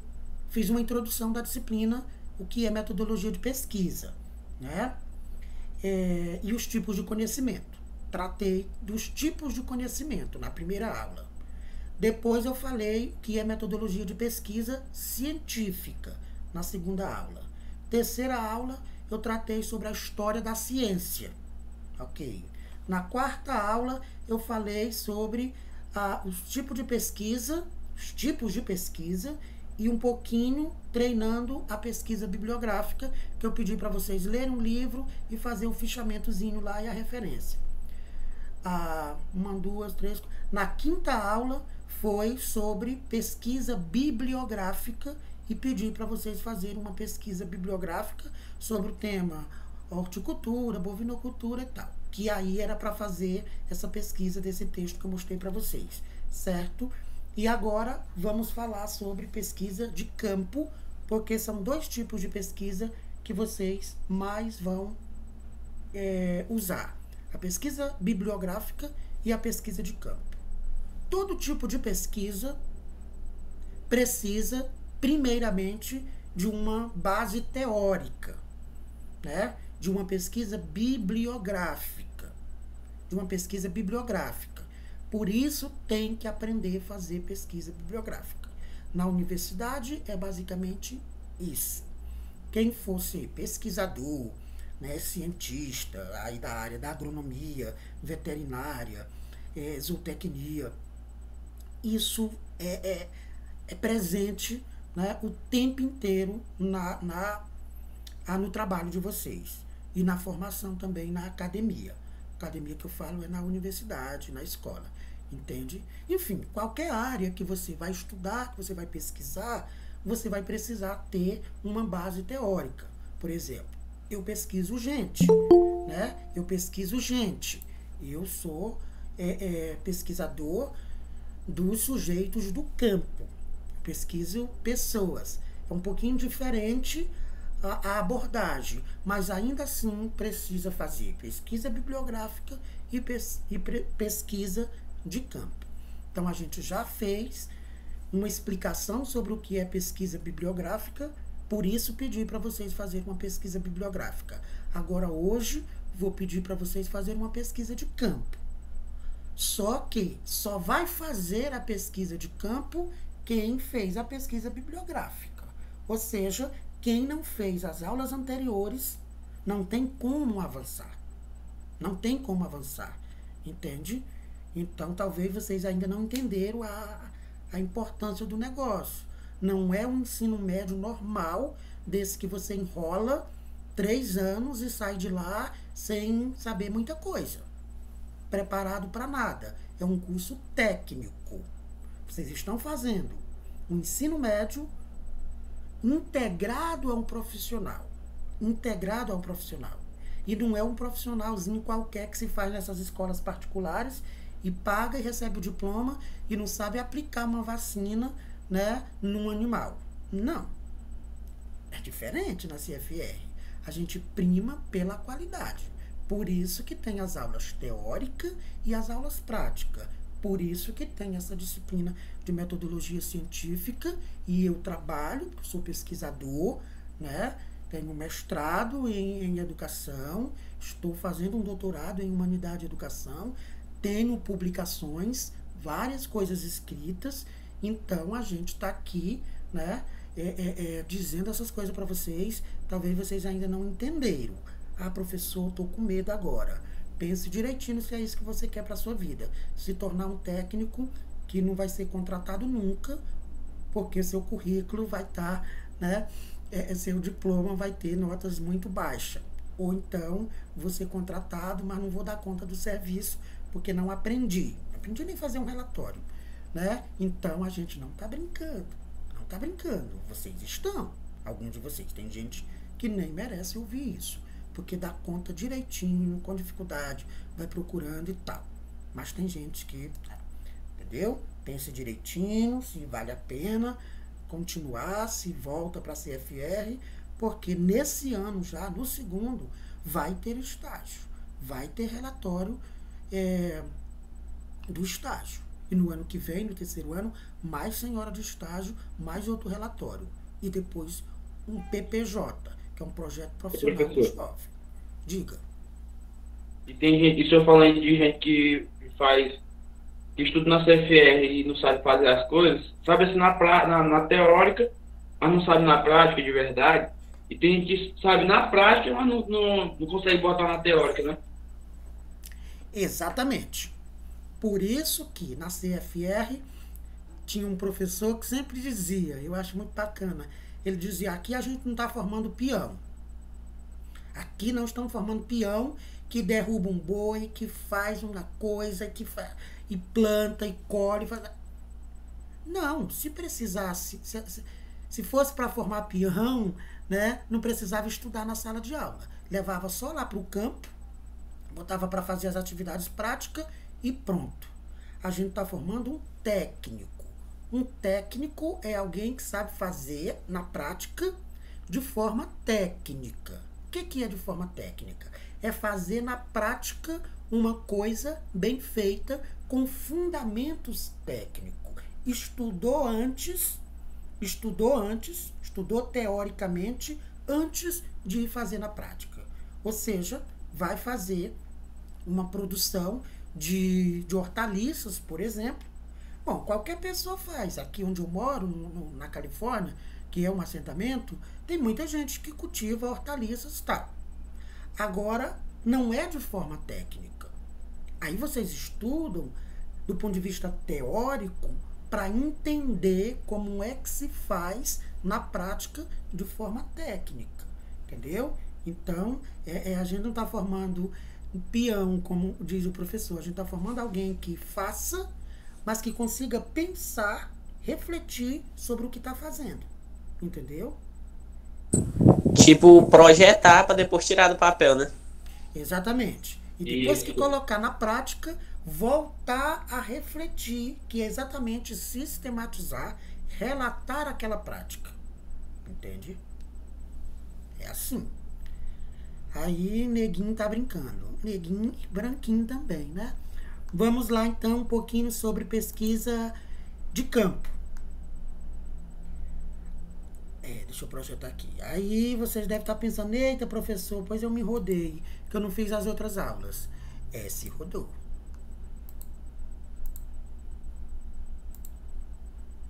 Fiz uma introdução da disciplina, o que é metodologia de pesquisa, né? E os tipos de conhecimento. Tratei dos tipos de conhecimento na primeira aula. Depois eu falei o que é metodologia de pesquisa científica, na 2ª aula. Terceira aula, eu tratei sobre a história da ciência, ok? Na 4ª aula, eu falei sobre os tipos de pesquisa e um pouquinho treinando a pesquisa bibliográfica, que eu pedi para vocês lerem um livro e fazer o fichamentozinho lá e a referência. 1, 2, 3. Na 5ª aula foi sobre pesquisa bibliográfica e pedi para vocês fazerem uma pesquisa bibliográfica sobre o tema horticultura, bovinocultura e tal. Que aí era para fazer essa pesquisa desse texto que eu mostrei para vocês, certo? E agora vamos falar sobre pesquisa de campo, porque são 2 tipos de pesquisa que vocês mais vão usar. A pesquisa bibliográfica e a pesquisa de campo. Todo tipo de pesquisa precisa, primeiramente, de uma base teórica, né? De uma pesquisa bibliográfica. Por isso, tem que aprender a fazer pesquisa bibliográfica. Na universidade, é basicamente isso. Quem for ser pesquisador né, cientista, aí da área da agronomia, veterinária, zootecnia. Isso é presente, né, o tempo inteiro no trabalho de vocês e na formação também na academia. Academia que eu falo é na universidade, na escola, entende? Enfim, qualquer área que você vai estudar, que você vai pesquisar, você vai precisar ter uma base teórica. Por exemplo, eu pesquiso gente, né? Eu pesquiso gente. Eu sou pesquisador dos sujeitos do campo. Pesquiso pessoas. É um pouquinho diferente a abordagem, mas ainda assim precisa fazer pesquisa bibliográfica e pesquisa de campo. Então a gente já fez uma explicação sobre o que é pesquisa bibliográfica, por isso pedi para vocês fazerem uma pesquisa bibliográfica. Agora hoje vou pedir para vocês fazerem uma pesquisa de campo. Só que só vai fazer a pesquisa de campo quem fez a pesquisa bibliográfica. Ou seja, quem não fez as aulas anteriores não tem como avançar. Não tem como avançar. Entende? Então, talvez vocês ainda não entenderam a importância do negócio. Não é um ensino médio normal, desse que você enrola 3 anos e sai de lá sem saber muita coisa. Preparado para nada. É um curso técnico. Vocês estão fazendo um ensino médio integrado a um profissional. Integrado a um profissional. E não é um profissionalzinho qualquer que se faz nessas escolas particulares e paga e recebe o diploma e não sabe aplicar uma vacina, né, num animal. Não. É diferente na CFR. A gente prima pela qualidade. Por isso que tem as aulas teóricas e as aulas práticas. Por isso que tem essa disciplina de metodologia científica e eu trabalho, sou pesquisador, né? Tenho mestrado em educação, estou fazendo um doutorado em humanidade e educação, tenho publicações, várias coisas escritas, então a gente está aqui, né? Dizendo essas coisas para vocês, talvez vocês ainda não entenderam. Ah, professor, estou com medo agora. Pense direitinho se é isso que você quer para a sua vida. Se tornar um técnico que não vai ser contratado nunca, porque seu currículo vai estar, né? Seu diploma vai ter notas muito baixas. Ou então, vou ser contratado, mas não vou dar conta do serviço, porque não aprendi. Não aprendi nem fazer um relatório, né? Então, a gente não está brincando. Não está brincando. Vocês estão. Alguns de vocês. Tem gente que nem merece ouvir isso. Porque dá conta direitinho, com dificuldade, vai procurando e tal. Mas tem gente que, entendeu? Pense direitinho, se vale a pena continuar, se volta para a CFR, porque nesse ano já, no segundo, vai ter estágio. Vai ter relatório do estágio. E no ano que vem, no terceiro ano, mais 100 horas de estágio, mais outro relatório. E depois um PPJ, que é um projeto profissional do jovem. Diga. E tem gente, e o senhor falando de gente que estuda na CFR e não sabe fazer as coisas, sabe assim na teórica, mas não sabe na prática de verdade. E tem gente que sabe na prática, mas não consegue botar na teórica, né? Exatamente. Por isso que na CFR tinha um professor que sempre dizia, eu acho muito bacana, ele dizia, aqui a gente não está formando peão. Aqui não estamos formando peão que derruba um boi, que faz uma coisa, e planta, e colhe. Não, se precisasse, se fosse para formar peão, né, não precisava estudar na sala de aula. Levava só lá para o campo, botava para fazer as atividades práticas e pronto. A gente está formando um técnico. Um técnico é alguém que sabe fazer na prática de forma técnica. O que é de forma técnica? É fazer na prática uma coisa bem feita com fundamentos técnicos. Estudou teoricamente antes de ir fazer na prática. Ou seja, vai fazer uma produção de hortaliças, por exemplo. Bom, qualquer pessoa faz. Aqui onde eu moro, na Califórnia, que é um assentamento, tem muita gente que cultiva hortaliças e tal. Agora, não é de forma técnica. Aí vocês estudam do ponto de vista teórico para entender como é que se faz na prática de forma técnica, entendeu? Então, a gente não está formando um peão, como diz o professor, a gente está formando alguém que faça, mas que consiga pensar, refletir sobre o que está fazendo, entendeu? Tipo, projetar para depois tirar do papel, né? Exatamente. E depois Isso. que colocar na prática, voltar a refletir, que é exatamente sistematizar, relatar aquela prática. Entende? É assim. Aí, neguinho tá brincando. Neguinho e branquinho também, né? Vamos lá, então, um pouquinho sobre pesquisa de campo. Deixa eu projetar aqui. Aí, vocês devem estar pensando, eita, professor, pois eu me rodei, que eu não fiz as outras aulas. Se rodou.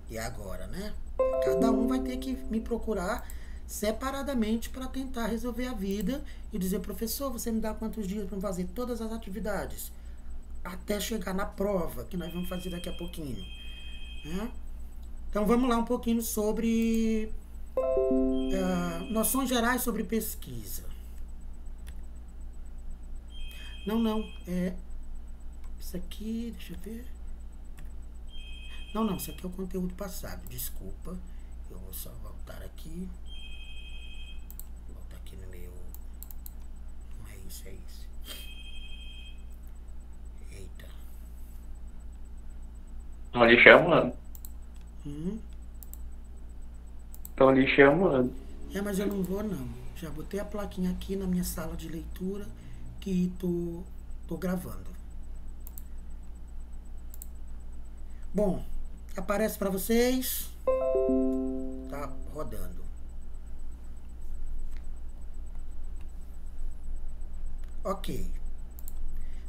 E agora, né? Cada um vai ter que me procurar separadamente para tentar resolver a vida e dizer, professor, você me dá quantos dias para fazer todas as atividades até chegar na prova, que nós vamos fazer daqui a pouquinho, né? Então, vamos lá um pouquinho sobre noções gerais sobre pesquisa. Não, isso aqui, deixa eu ver. Não, isso aqui é o conteúdo passado, desculpa. Eu vou só voltar aqui. Voltar aqui no meu... Não é isso, é isso. Eita. Estão lhe chamando. Estão lhe chamando. Mas eu não vou, não. Já botei a plaquinha aqui na minha sala de leitura que tô gravando. Bom, aparece para vocês. Tá rodando. Ok.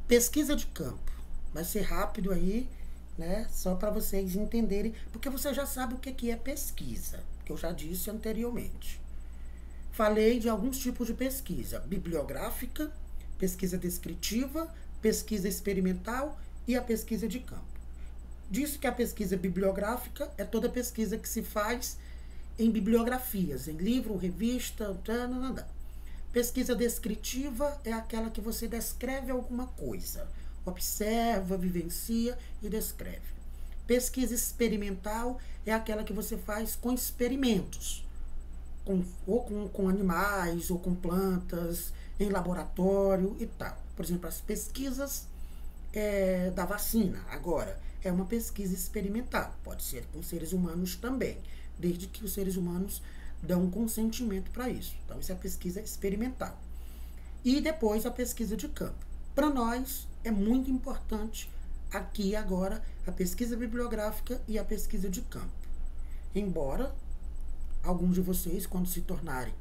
Pesquisa de campo. Vai ser rápido aí, né? Só para vocês entenderem, porque você já sabe o que é pesquisa, que eu já disse anteriormente. Falei de alguns tipos de pesquisa: bibliográfica, pesquisa descritiva, pesquisa experimental e a pesquisa de campo. Disse que a pesquisa bibliográfica é toda pesquisa que se faz em bibliografias, em livro, revista, Pesquisa descritiva é aquela que você descreve alguma coisa, observa, vivencia e descreve. Pesquisa experimental é aquela que você faz com experimentos, com animais ou com plantas, em laboratório e tal. Por exemplo, as pesquisas da vacina, agora, é uma pesquisa experimental. Pode ser com seres humanos também, desde que os seres humanos dão consentimento para isso. Então, isso é a pesquisa experimental. E depois a pesquisa de campo. Para nós, é muito importante aqui agora a pesquisa bibliográfica e a pesquisa de campo. Embora alguns de vocês, quando se tornarem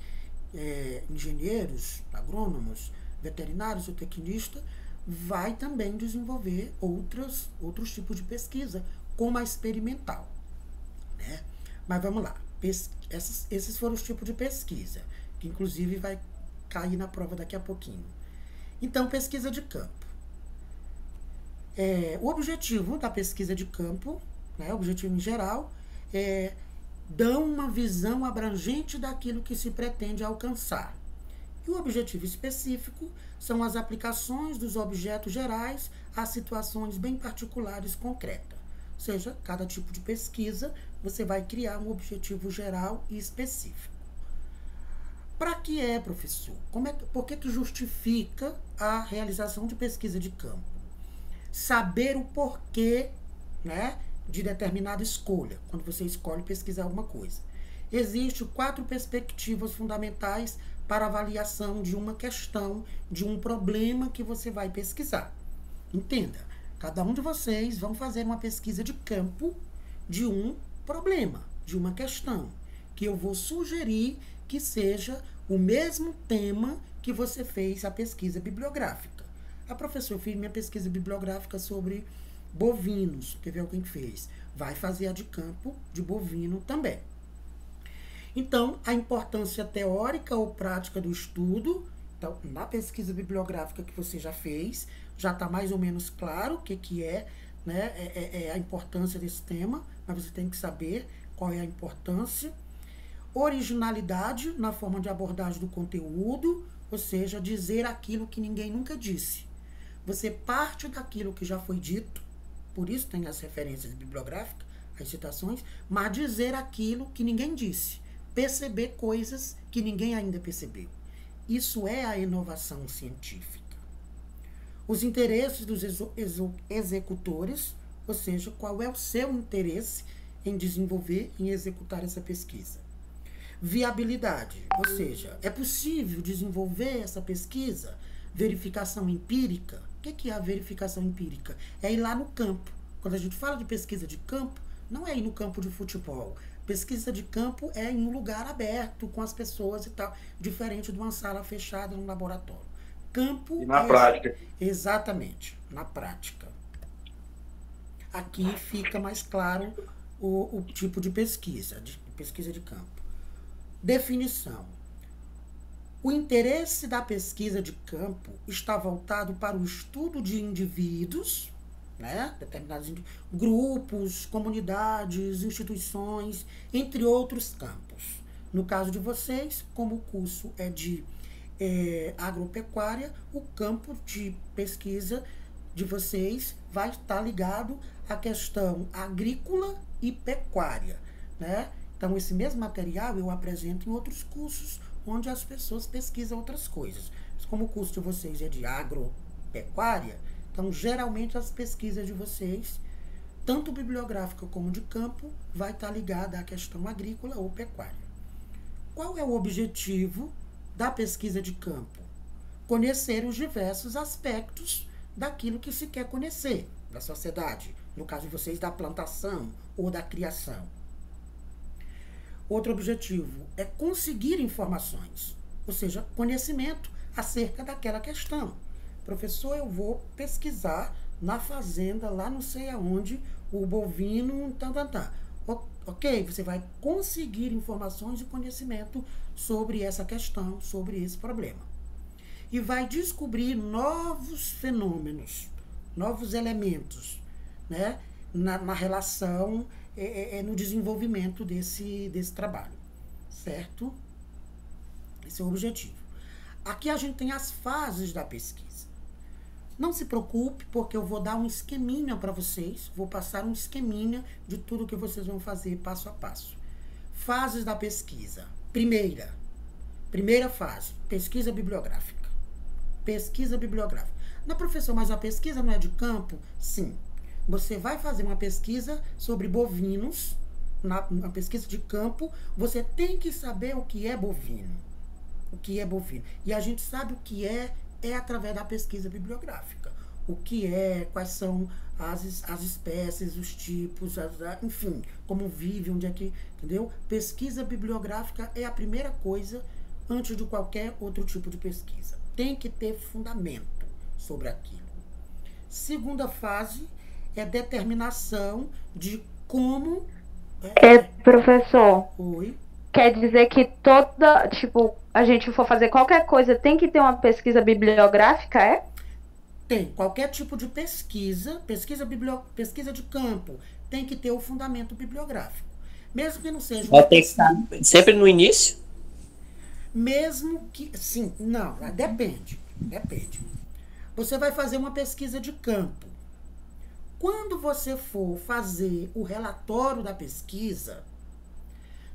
engenheiros, agrônomos, veterinários ou tecnistas, vai também desenvolver outros tipos de pesquisa, como a experimental, né? Mas vamos lá. Esses foram os tipos de pesquisa, que inclusive vai cair na prova daqui a pouquinho. Então, pesquisa de campo. O objetivo da pesquisa de campo, né, o objetivo em geral, é dar uma visão abrangente daquilo que se pretende alcançar. E o objetivo específico são as aplicações dos objetos gerais a situações bem particulares concretas. Ou seja, cada tipo de pesquisa você vai criar um objetivo geral e específico. Para que professor? Por que justifica a realização de pesquisa de campo? Saber o porquê, né, de determinada escolha, quando você escolhe pesquisar alguma coisa. Existem 4 perspectivas fundamentais para avaliação de uma questão, de um problema que você vai pesquisar. Entenda, cada um de vocês vão fazer uma pesquisa de campo de um problema, de uma questão, que eu vou sugerir que seja o mesmo tema que você fez a pesquisa bibliográfica. A professora fez minha pesquisa bibliográfica sobre bovinos, quer ver alguém que fez? Vai fazer a de campo de bovino também. Então, a importância teórica ou prática do estudo, Então, na pesquisa bibliográfica que você já fez, já está mais ou menos claro o que é, né, a importância desse tema, mas você tem que saber qual é a importância. Originalidade na forma de abordagem do conteúdo, ou seja, dizer aquilo que ninguém nunca disse. Você parte daquilo que já foi dito, por isso tem as referências bibliográficas, as citações, mas dizer aquilo que ninguém disse. Perceber coisas que ninguém ainda percebeu. Isso é a inovação científica. Os interesses dos executores, ou seja, qual é o seu interesse em desenvolver, em executar essa pesquisa. Viabilidade, ou seja, é possível desenvolver essa pesquisa? Verificação empírica. O que é a verificação empírica? É ir lá no campo. Quando a gente fala de pesquisa de campo, não é ir no campo de futebol. Pesquisa de campo é em um lugar aberto, com as pessoas e tal, diferente de uma sala fechada num laboratório. Campo E na prática. Exatamente, na prática. Aqui fica mais claro o tipo de pesquisa de campo. Definição. O interesse da pesquisa de campo está voltado para o estudo de indivíduos, né, determinados grupos, comunidades, instituições, entre outros campos. No caso de vocês, como o curso é de agropecuária, o campo de pesquisa de vocês vai estar ligado à questão agrícola e pecuária, né? Então, esse mesmo material eu apresento em outros cursos, onde as pessoas pesquisam outras coisas. Mas como o curso de vocês é de agropecuária, então, geralmente, as pesquisas de vocês, tanto bibliográfica como de campo, vai estar ligada à questão agrícola ou pecuária. Qual é o objetivo da pesquisa de campo? Conhecer os diversos aspectos daquilo que se quer conhecer, da sociedade, no caso de vocês, da plantação ou da criação. Outro objetivo é conseguir informações, ou seja, conhecimento acerca daquela questão. Professor, eu vou pesquisar na fazenda, lá não sei aonde, o bovino, Ok, você vai conseguir informações e conhecimento sobre essa questão, sobre esse problema. E vai descobrir novos fenômenos, novos elementos, né, na relação, no desenvolvimento desse trabalho, certo? Esse é o objetivo. Aqui a gente tem as fases da pesquisa. Não se preocupe, porque eu vou dar um esqueminha para vocês, vou passar um esqueminha de tudo que vocês vão fazer passo a passo. Fases da pesquisa. Primeira fase, pesquisa bibliográfica. Pesquisa bibliográfica. Não, professor, mas a pesquisa não é de campo? Sim. Você vai fazer uma pesquisa sobre bovinos, uma pesquisa de campo, você tem que saber o que é bovino. O que é bovino. E a gente sabe o que é através da pesquisa bibliográfica. O que é, quais são as espécies, os tipos, enfim, como vive, onde é que, entendeu? Pesquisa bibliográfica é a primeira coisa antes de qualquer outro tipo de pesquisa. Tem que ter fundamento sobre aquilo. Segunda fase é determinação de como... Professor, Oi? quer dizer que toda, a gente for fazer qualquer coisa, tem que ter uma pesquisa bibliográfica, é? Tem. Qualquer tipo de pesquisa de campo, tem que ter o fundamento bibliográfico. Mesmo que não seja... Vai ter que estar sempre no início? Mesmo que... Sim, não, depende. Você vai fazer uma pesquisa de campo. Quando você for fazer o relatório da pesquisa,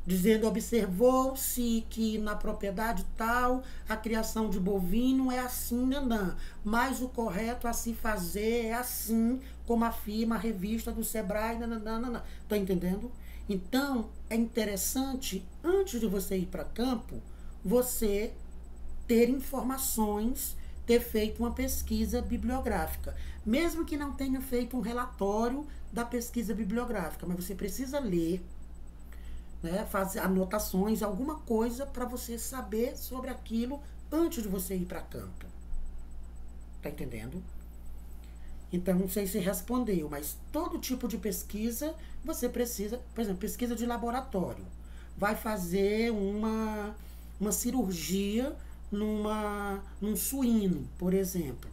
dizendo, observou-se que na propriedade tal, a criação de bovino é assim, não. Mas o correto a se fazer é assim, como afirma a revista do Sebrae, não. Tá entendendo? Então, é interessante, antes de você ir para campo, você ter informações, ter feito uma pesquisa bibliográfica. Mesmo que não tenha feito um relatório da pesquisa bibliográfica, mas você precisa ler, né, fazer anotações, alguma coisa para você saber sobre aquilo antes de você ir para campo. Tá entendendo? Então, não sei se respondeu, mas todo tipo de pesquisa você precisa, por exemplo, pesquisa de laboratório. Vai fazer uma cirurgia num suíno, por exemplo,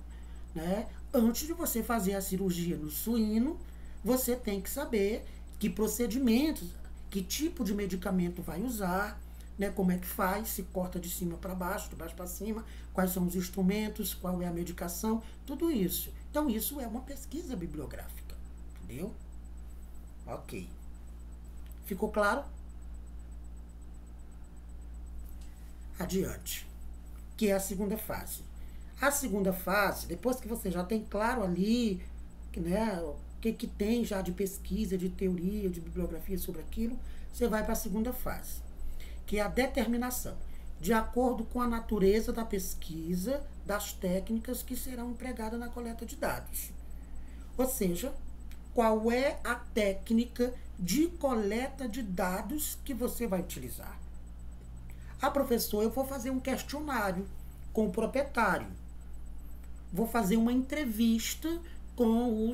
né? Antes de você fazer a cirurgia no suíno, você tem que saber que procedimentos, que tipo de medicamento vai usar, né? Como é que faz, se corta de cima para baixo, de baixo para cima, quais são os instrumentos, qual é a medicação, tudo isso. Então, isso é uma pesquisa bibliográfica, entendeu? Ok. Ficou claro? Adiante. Que é a segunda fase. A segunda fase, depois que você já tem claro ali, né, o que tem já de pesquisa, de teoria, de bibliografia sobre aquilo, você vai para a segunda fase, que é a determinação, de acordo com a natureza da pesquisa, das técnicas que serão empregadas na coleta de dados. Ou seja, qual é a técnica de coleta de dados que você vai utilizar. Ah, professor, eu vou fazer um questionário com o proprietário. Vou fazer uma entrevista com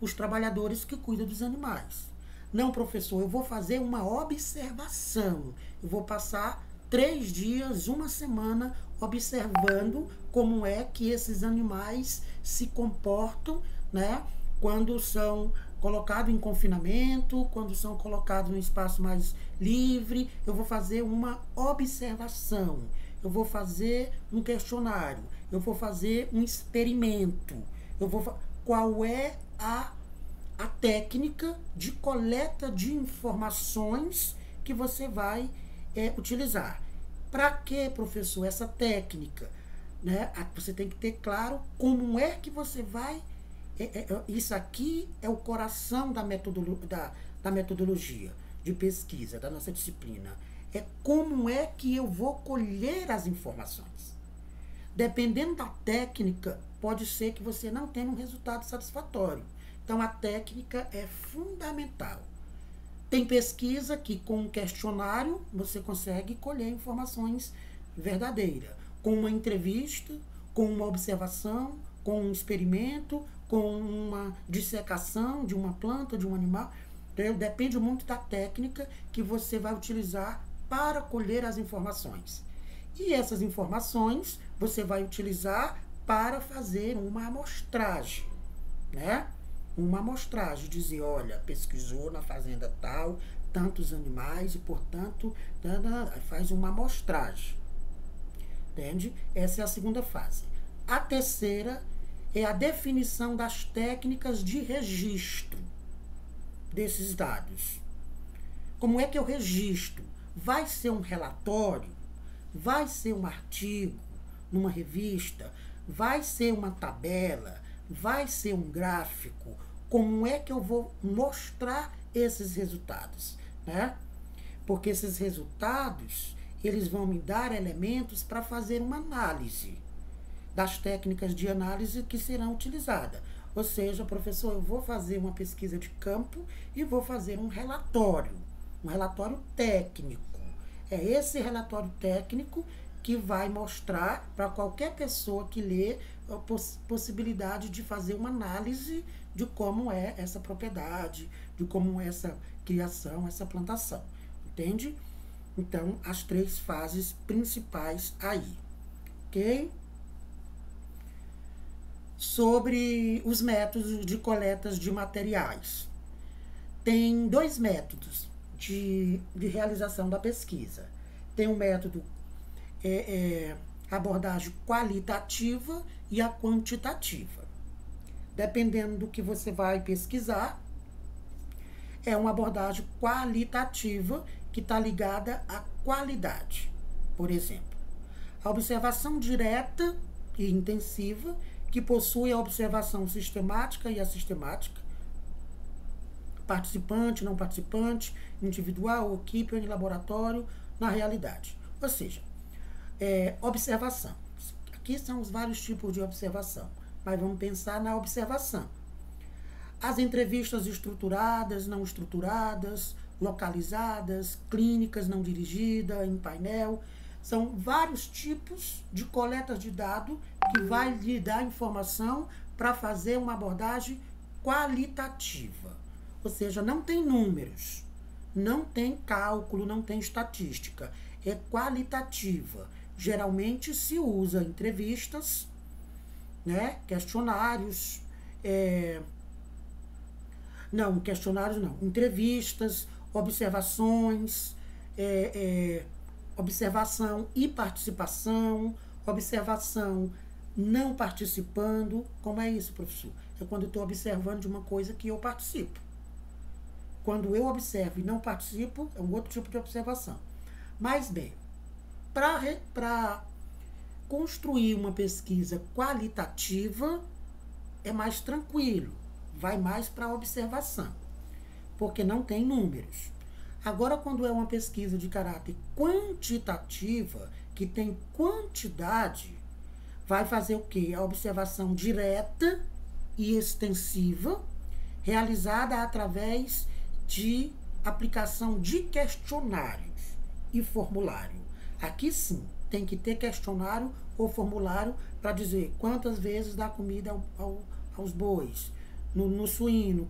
os trabalhadores que cuidam dos animais. Não, professor, eu vou fazer uma observação. Eu vou passar 3 dias, 1 semana, observando como é que esses animais se comportam, né? Quando são colocados em confinamento, quando são colocados num espaço mais livre. Eu vou fazer uma observação. Eu vou fazer um questionário. Eu vou fazer um experimento. Qual é a técnica de coleta de informações que você vai utilizar? Para que, professor, essa técnica? Né? Você tem que ter claro como é que você vai... isso aqui é o coração da metodologia de pesquisa, da nossa disciplina. É como é que eu vou colher as informações. Dependendo da técnica, pode ser que você não tenha um resultado satisfatório. Então, a técnica é fundamental. Tem pesquisa que, com um questionário, você consegue colher informações verdadeiras. Com uma entrevista, com uma observação, com um experimento, com uma dissecação de uma planta, de um animal. Então, depende muito da técnica que você vai utilizar para colher as informações. E essas informações você vai utilizar para fazer uma amostragem, né? Uma amostragem, dizer, olha, pesquisou na fazenda tal, tantos animais e, portanto, faz uma amostragem. Entende? Essa é a segunda fase. A terceira é a definição das técnicas de registro desses dados. Como é que eu registro? Vai ser um relatório? Vai ser um artigo numa revista? Vai ser uma tabela? Vai ser um gráfico? Como é que eu vou mostrar esses resultados? Né? Porque esses resultados, eles vão me dar elementos para fazer uma análise das técnicas de análise que serão utilizadas. Ou seja, professor, eu vou fazer uma pesquisa de campo e vou fazer um relatório técnico. É esse relatório técnico que vai mostrar para qualquer pessoa que lê a possibilidade de fazer uma análise de como é essa propriedade, de como é essa criação, essa plantação. Entende? Então, as 3 fases principais aí. Ok? Sobre os métodos de coletas de materiais. Tem 2 métodos de realização da pesquisa. Tem o método abordagem qualitativa e a quantitativa. Dependendo do que você vai pesquisar, é uma abordagem qualitativa que está ligada à qualidade. Por exemplo, a observação direta e intensiva, que possui a observação sistemática e assistemática, participante, não participante, individual, equipe ou em laboratório, na realidade. Ou seja, observação. Aqui são os vários tipos de observação, mas vamos pensar na observação. As entrevistas estruturadas, não estruturadas, localizadas, clínicas não dirigidas, em painel, são vários tipos de coletas de dado que vai lhe dar informação para fazer uma abordagem qualitativa. Ou seja, não tem números, não tem cálculo, não tem estatística. É qualitativa. geralmente se usa entrevistas, né? Questionários, questionários não, entrevistas, observações, observação e participação, observação não participando. Como é isso, professor? É quando eu estou observando de uma coisa que eu participo. Quando eu observo e não participo, é um outro tipo de observação. Mas, bem, para construir uma pesquisa qualitativa, é mais tranquilo, vai mais para a observação, porque não tem números. Agora, quando é uma pesquisa de caráter quantitativa, que tem quantidade, vai fazer o quê? A observação direta e extensiva, realizada através de aplicação de questionários e formulário. Aqui sim, tem que ter questionário ou formulário para dizer quantas vezes dá comida aos bois, no suíno,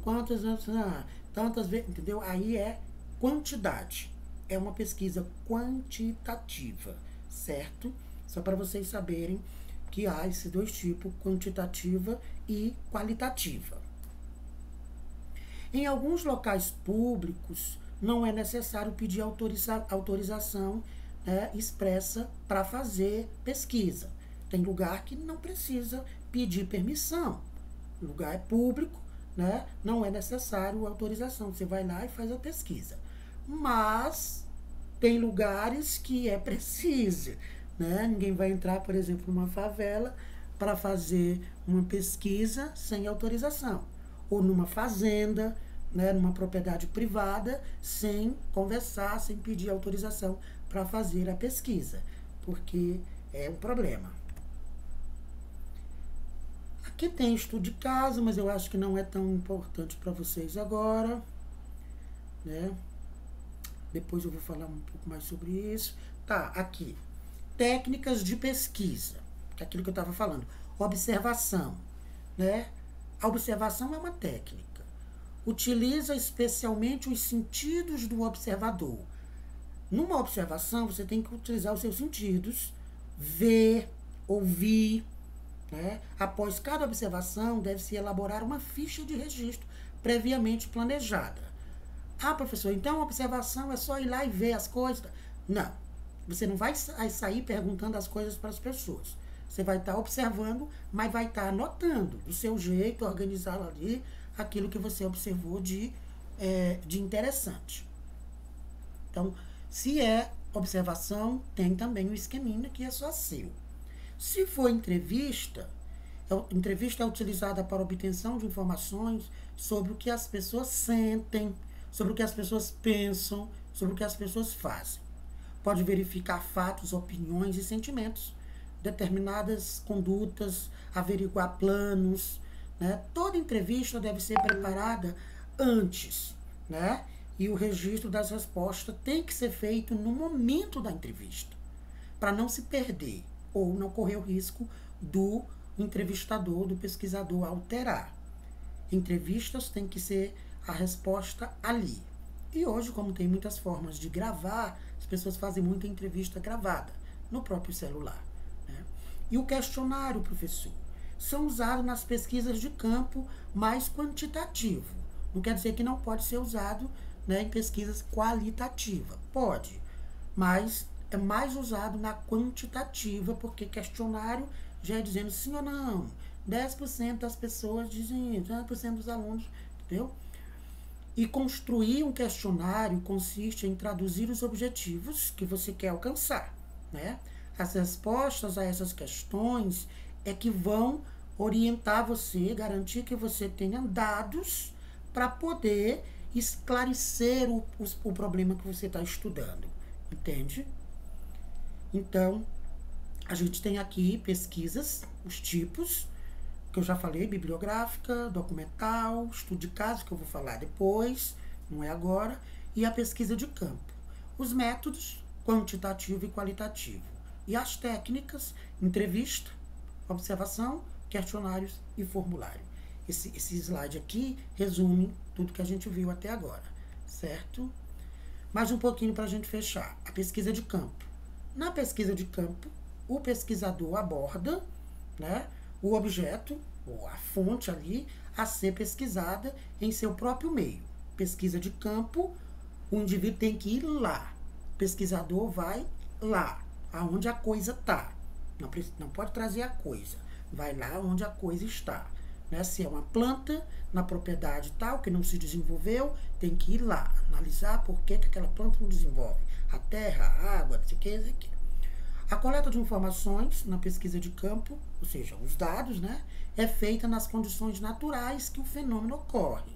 tantas vezes, entendeu? Aí é quantidade. É uma pesquisa quantitativa, certo? Só para vocês saberem que há esses dois tipos, quantitativa e qualitativa. Em alguns locais públicos, não é necessário pedir autorização expressa para fazer pesquisa. Tem lugar que não precisa pedir permissão. O lugar é público, né? Não é necessário autorização. Você vai lá e faz a pesquisa. Mas tem lugares que é preciso, né? Ninguém vai entrar, por exemplo, numa favela para fazer uma pesquisa sem autorização. Ou numa fazenda, né, numa propriedade privada, sem conversar, sem pedir autorização para fazer a pesquisa, porque é um problema. Aqui tem estudo de caso, mas eu acho que não é tão importante para vocês agora, né? Depois eu vou falar um pouco mais sobre isso. Tá, aqui. Técnicas de pesquisa, que é aquilo que eu estava falando. Observação, né? A observação é uma técnica. Utiliza especialmente os sentidos do observador. Numa observação, você tem que utilizar os seus sentidos, ver, ouvir, né? Após cada observação, deve-se elaborar uma ficha de registro previamente planejada. Ah, professor, então a observação é só ir lá e ver as coisas? Não. Você não vai sair perguntando as coisas para as pessoas. Você vai estar observando, mas vai estar anotando do seu jeito, organizado ali, aquilo que você observou de interessante. Então, se é observação, tem também o esqueminha que é só seu. Se for entrevista é utilizada para obtenção de informações sobre o que as pessoas sentem, sobre o que as pessoas pensam, sobre o que as pessoas fazem. Pode verificar fatos, opiniões e sentimentos, determinadas condutas, averiguar planos, né? Toda entrevista deve ser preparada antes, né? E o registro das respostas tem que ser feito no momento da entrevista, para não se perder ou não correr o risco do entrevistador, do pesquisador alterar. Entrevistas tem que ser a resposta ali. E hoje, como tem muitas formas de gravar, as pessoas fazem muita entrevista gravada no próprio celular, né? E o questionário, professor, são usados nas pesquisas de campo mais quantitativo. Não quer dizer que não pode ser usado, né, em pesquisas qualitativas. Pode, mas é mais usado na quantitativa, porque questionário já é dizendo sim ou não. 10% das pessoas dizem isso, 10% dos alunos, entendeu? E construir um questionário consiste em traduzir os objetivos que você quer alcançar, né? As respostas a essas questões é que vão orientar você, garantir que você tenha dados para poder esclarecer o problema que você está estudando, entende? Então, a gente tem aqui pesquisas, os tipos, que eu já falei, bibliográfica, documental, estudo de caso, que eu vou falar depois, não é agora, e a pesquisa de campo. Os métodos, quantitativo e qualitativo. E as técnicas, entrevista, observação, questionários e formulário. Esse slide aqui resume tudo que a gente viu até agora, certo? Mais um pouquinho para a gente fechar. A pesquisa de campo. Na pesquisa de campo, o pesquisador aborda, né, o objeto, ou a fonte ali, a ser pesquisada em seu próprio meio. Pesquisa de campo, o indivíduo tem que ir lá. O pesquisador vai lá, aonde a coisa está. Não pode trazer a coisa. Vai lá onde a coisa está. Né? Se é uma planta, na propriedade tal, que não se desenvolveu, tem que ir lá, analisar por que aquela planta não desenvolve. A terra, a água, não sei o que, não sei o que. A coleta de informações na pesquisa de campo, ou seja, os dados, né, é feita nas condições naturais que o fenômeno ocorre,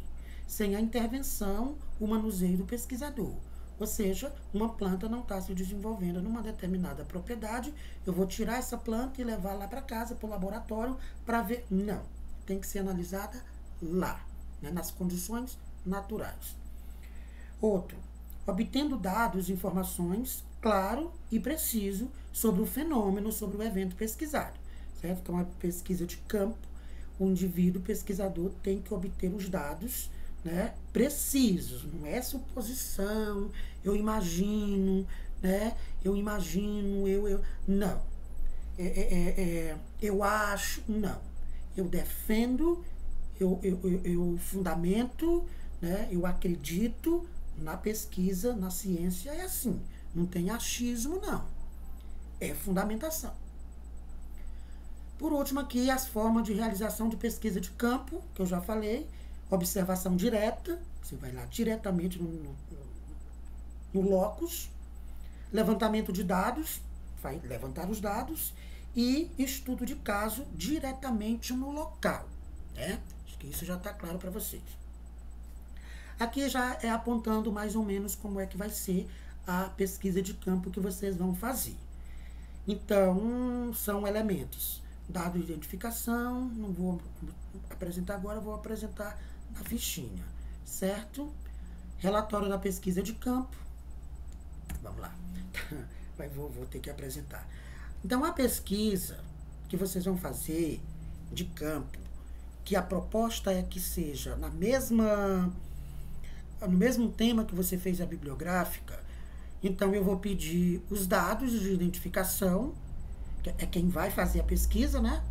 sem a intervenção, o manuseio do pesquisador. Ou seja, uma planta não está se desenvolvendo numa determinada propriedade, eu vou tirar essa planta e levar lá para casa, para o laboratório, para ver. Não, tem que ser analisada lá, né, nas condições naturais. Outro, obtendo dados e informações claro e preciso sobre o fenômeno, sobre o evento pesquisado. Certo? Então, a pesquisa de campo, o indivíduo pesquisador tem que obter os dados, né, precisos, não é suposição, eu imagino, né, não. Eu acho, não. Eu defendo, eu fundamento, né, eu acredito na pesquisa, na ciência, é assim. Não tem achismo, não. É fundamentação. Por último aqui, as formas de realização de pesquisa de campo, que eu já falei. Observação direta, você vai lá diretamente no locus. Levantamento de dados, vai levantar os dados. E estudo de caso diretamente no local. Né? Acho que isso já está claro para vocês. Aqui já é apontando mais ou menos como é que vai ser a pesquisa de campo que vocês vão fazer. Então, são elementos. Dado de identificação, não vou apresentar agora, vou apresentar na fichinha, certo? Relatório da pesquisa de campo. Vamos lá. Vou ter que apresentar. Então, a pesquisa que vocês vão fazer de campo, que a proposta é que seja no mesmo tema que você fez a bibliográfica, então eu vou pedir os dados de identificação, que é quem vai fazer a pesquisa, né?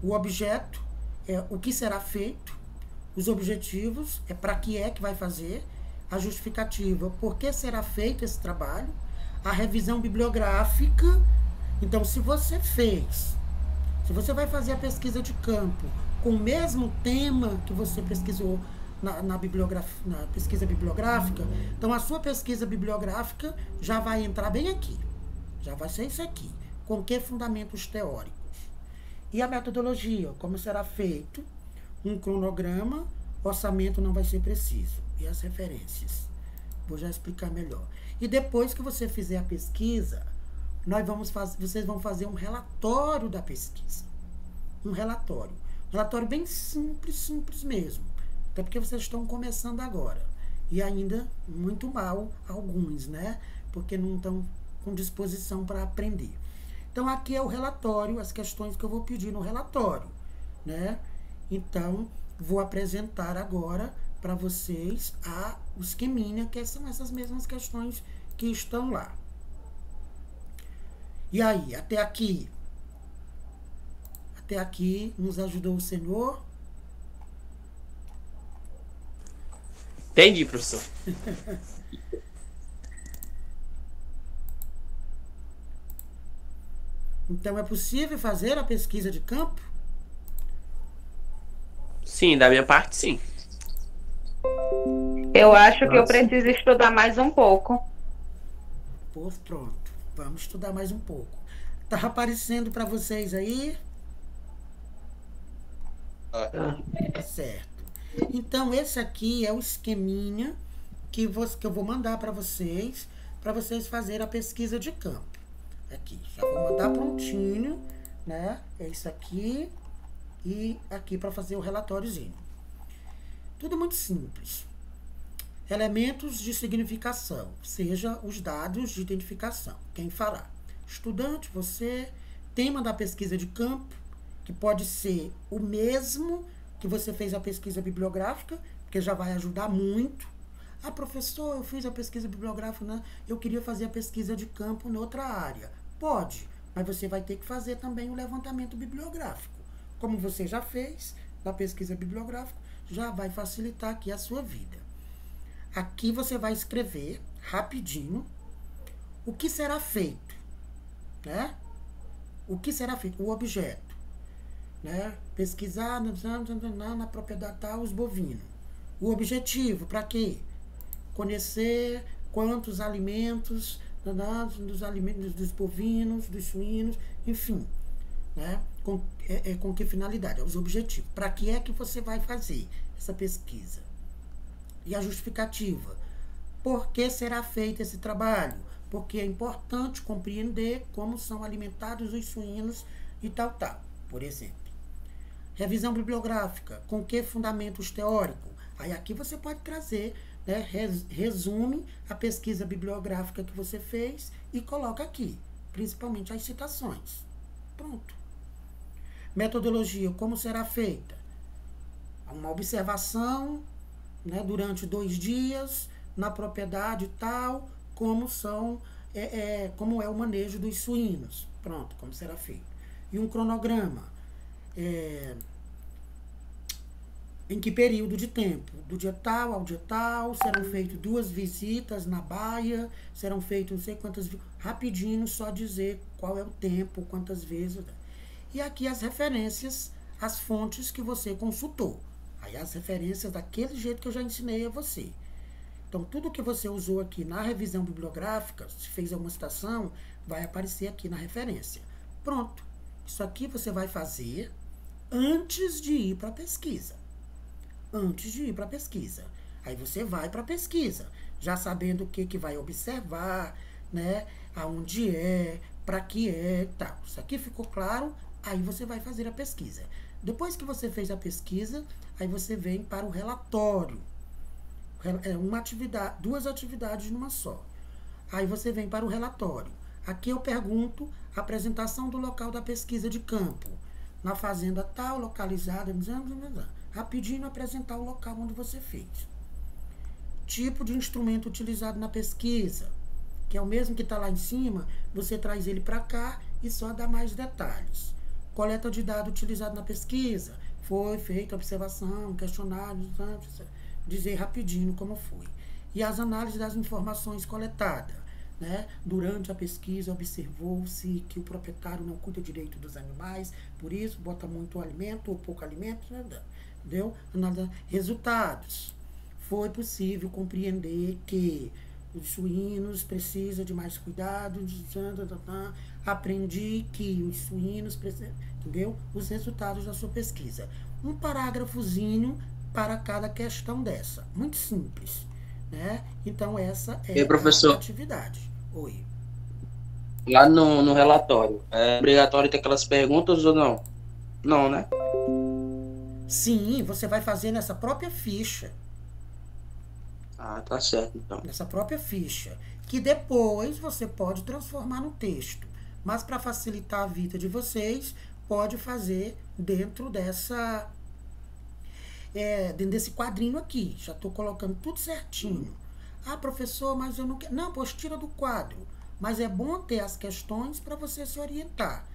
O objeto, é o que será feito, os objetivos, é para que vai fazer, a justificativa, por que será feito esse trabalho, a revisão bibliográfica. Então, se você vai fazer a pesquisa de campo com o mesmo tema que você pesquisou na pesquisa bibliográfica, então a sua pesquisa bibliográfica já vai entrar bem aqui. Já vai ser isso aqui. Com que fundamentos teóricos? E a metodologia, como será feito? Um cronograma, orçamento não vai ser preciso. E as referências? Vou já explicar melhor. E depois que você fizer a pesquisa, vocês vão fazer um relatório da pesquisa. Um relatório. Um relatório bem simples mesmo. Até porque vocês estão começando agora. E ainda muito mal alguns, né? Porque não estão com disposição para aprender. Então, aqui é o relatório, as questões que eu vou pedir no relatório, né? Então, vou apresentar agora para vocês o esqueminha, que são essas mesmas questões que estão lá. E aí, até aqui nos ajudou o Senhor? Entendi, professor. Então, é possível fazer a pesquisa de campo? Sim, da minha parte, sim. Eu acho que eu preciso estudar mais um pouco. Pô, pronto. Vamos estudar mais um pouco. Tá aparecendo para vocês aí? Certo. Então, esse aqui é o esqueminha que eu vou mandar para vocês fazerem a pesquisa de campo. Aqui, já vou mandar prontinho, né? É isso aqui e aqui para fazer o relatóriozinho. Tudo muito simples. Elementos de significação, seja os dados de identificação. Quem fará? Estudante, você. Tema da pesquisa de campo, que pode ser o mesmo que você fez a pesquisa bibliográfica, porque já vai ajudar muito. Ah, professor, eu fiz a pesquisa bibliográfica, né? Eu queria fazer a pesquisa de campo em outra área. Pode, mas você vai ter que fazer também o levantamento bibliográfico. Como você já fez na pesquisa bibliográfica, já vai facilitar aqui a sua vida. Aqui você vai escrever rapidinho o que será feito, né? O que será feito? O objeto, né? Pesquisar na propriedade tal os bovinos. O objetivo, para quê? Conhecer quantos alimentos, dos alimentos dos bovinos, dos suínos, enfim, né? Com que finalidade? Os objetivos. Para que é que você vai fazer essa pesquisa? E a justificativa. Por que será feito esse trabalho? Porque é importante compreender como são alimentados os suínos e tal, por exemplo. Revisão bibliográfica. Com que fundamentos teóricos? Aí aqui você pode trazer, né, resume a pesquisa bibliográfica que você fez e coloca aqui, principalmente as citações. Pronto. Metodologia. Como será feita? Uma observação, né, durante 2 dias, na propriedade tal, como é o manejo dos suínos. Pronto, como será feito. E um cronograma. Em que período de tempo? Do dia tal ao dia tal, serão feitas 2 visitas na baia, serão feitas não sei quantas... Rapidinho, só dizer qual é o tempo, quantas vezes... E aqui as referências, as fontes que você consultou. Aí as referências daquele jeito que eu já ensinei a você. Então, tudo que você usou aqui na revisão bibliográfica, se fez alguma citação, vai aparecer aqui na referência. Pronto. Isso aqui você vai fazer antes de ir para a pesquisa. Antes de ir para a pesquisa. Aí você vai para a pesquisa, já sabendo o que vai observar, né? Aonde é, para que é e tal. Isso aqui ficou claro? Aí você vai fazer a pesquisa. Depois que você fez a pesquisa, aí você vem para o relatório. Uma atividade, 2 atividades numa só. Aí você vem para o relatório. Aqui eu pergunto a apresentação do local da pesquisa de campo. Na fazenda tal, localizada, rapidinho apresentar o local onde você fez. Tipo de instrumento utilizado na pesquisa, que é o mesmo que está lá em cima, você traz ele para cá e só dá mais detalhes. Coleta de dados utilizado na pesquisa, foi feita observação, questionário, dizer rapidinho como foi. E as análises das informações coletadas, né? Durante a pesquisa, observou-se que o proprietário não cuida direito dos animais, por isso bota muito alimento ou pouco alimento, entendeu? Resultados. Foi possível compreender que os suínos precisam de mais cuidado, aprendi que os suínos precisam, entendeu? Os resultados da sua pesquisa. Um parágrafozinho para cada questão dessa. Muito simples, né? Então, essa é professor, a atividade. Oi. lá no relatório, é obrigatório ter aquelas perguntas ou não? Não, né? Sim, você vai fazer nessa própria ficha. Ah, tá certo, então. Nessa própria ficha. Que depois você pode transformar no texto. Mas para facilitar a vida de vocês, pode fazer dentro dessa... dentro desse quadrinho aqui. Já estou colocando tudo certinho. Ah, professor, mas eu não quero... Não, pois tira do quadro. Mas é bom ter as questões para você se orientar.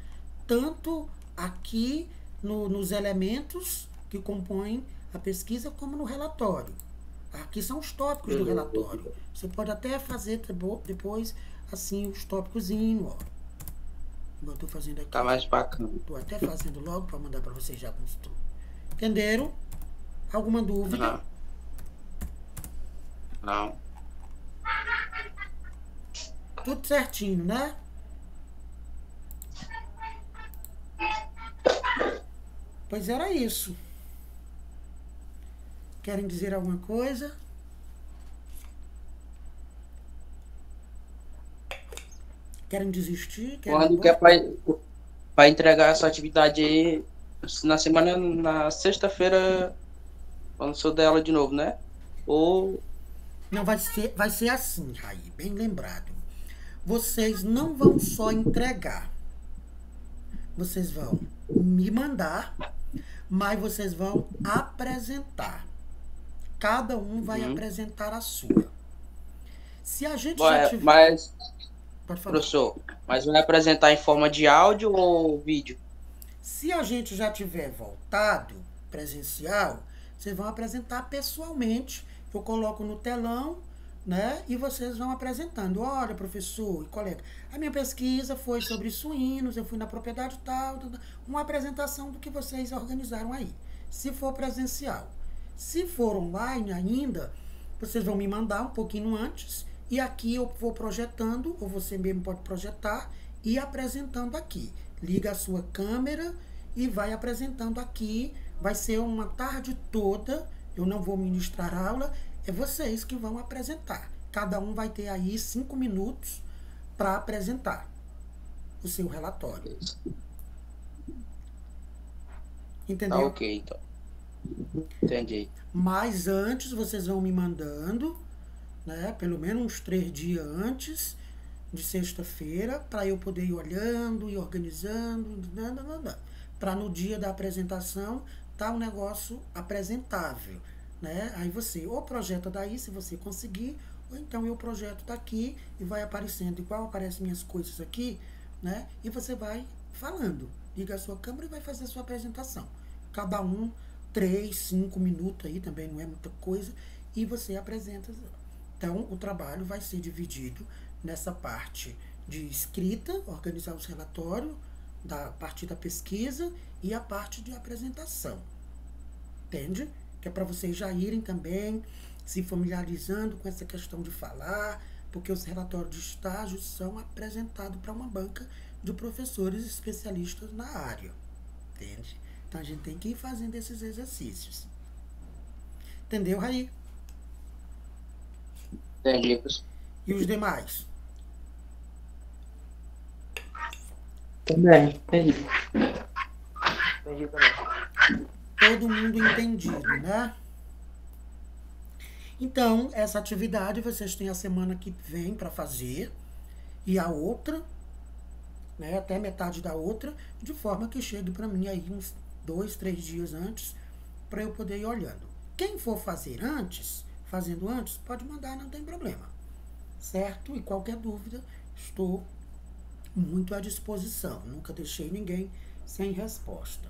Tanto aqui nos elementos que compõem a pesquisa, como no relatório. Aqui são os tópicos do relatório. Você pode até fazer depois, assim, os tópicozinhos, ó. Eu estou fazendo aqui. Tá mais bacana. Estou até fazendo logo para mandar para vocês já com isso tudo. Entenderam? Alguma dúvida? Não. Tudo certinho, né? Pois era isso. Querem dizer alguma coisa? Querem desistir? Quando que é para entregar essa atividade aí na sexta-feira, quando sou dela de novo, né? Ou... Não, vai ser assim, Raí, bem lembrado. Vocês não vão só entregar. Vocês vão me mandar, mas vocês vão apresentar. Cada um vai apresentar a sua. Se a gente mas Pode falar. Professor, mas vai apresentar em forma de áudio ou vídeo? Se a gente já tiver voltado presencial, vocês vão apresentar pessoalmente. Eu coloco no telão, né? E vocês vão apresentando. Olha, professor e colega, a minha pesquisa foi sobre suínos, eu fui na propriedade tal, uma apresentação do que vocês organizaram aí. Se for presencial. Se for online ainda, vocês vão me mandar um pouquinho antes e aqui eu vou projetando, ou você mesmo pode projetar e apresentando aqui. Liga a sua câmera e vai apresentando aqui. Vai ser uma tarde toda, eu não vou ministrar aula, é vocês que vão apresentar. Cada um vai ter aí 5 minutos para apresentar o seu relatório. Entendeu? Tá ok, então. Entendi. Mas antes vocês vão me mandando, né, pelo menos uns 3 dias antes de sexta-feira, para eu poder ir olhando e organizando, para no dia da apresentação tá um negócio apresentável, né? Aí você ou projeta daí, se você conseguir, ou então eu projeto daqui e vai aparecendo igual aparecem minhas coisas aqui, né? E você vai falando, liga a sua câmera e vai fazer a sua apresentação. Cada um 3, 5 minutos aí, também não é muita coisa, e você apresenta. Então, o trabalho vai ser dividido nessa parte de escrita, organizar os relatórios, da parte da pesquisa e a parte de apresentação. Entende? Que é para vocês já irem também se familiarizando com essa questão de falar, porque os relatórios de estágio são apresentados para uma banca de professores especialistas na área. Entende? Então, a gente tem que ir fazendo esses exercícios. Entendeu, Raí? Entendi, professor. E os demais? Também, entendi. Entendi também. Todo mundo entendido, né? Então, essa atividade vocês têm a semana que vem para fazer e a outra, né, até metade da outra, de forma que chegue para mim aí uns 2, 3 dias antes, para eu poder ir olhando. Quem for fazer antes, fazendo antes, pode mandar, não tem problema. Certo? E qualquer dúvida, estou muito à disposição. Nunca deixei ninguém sem resposta.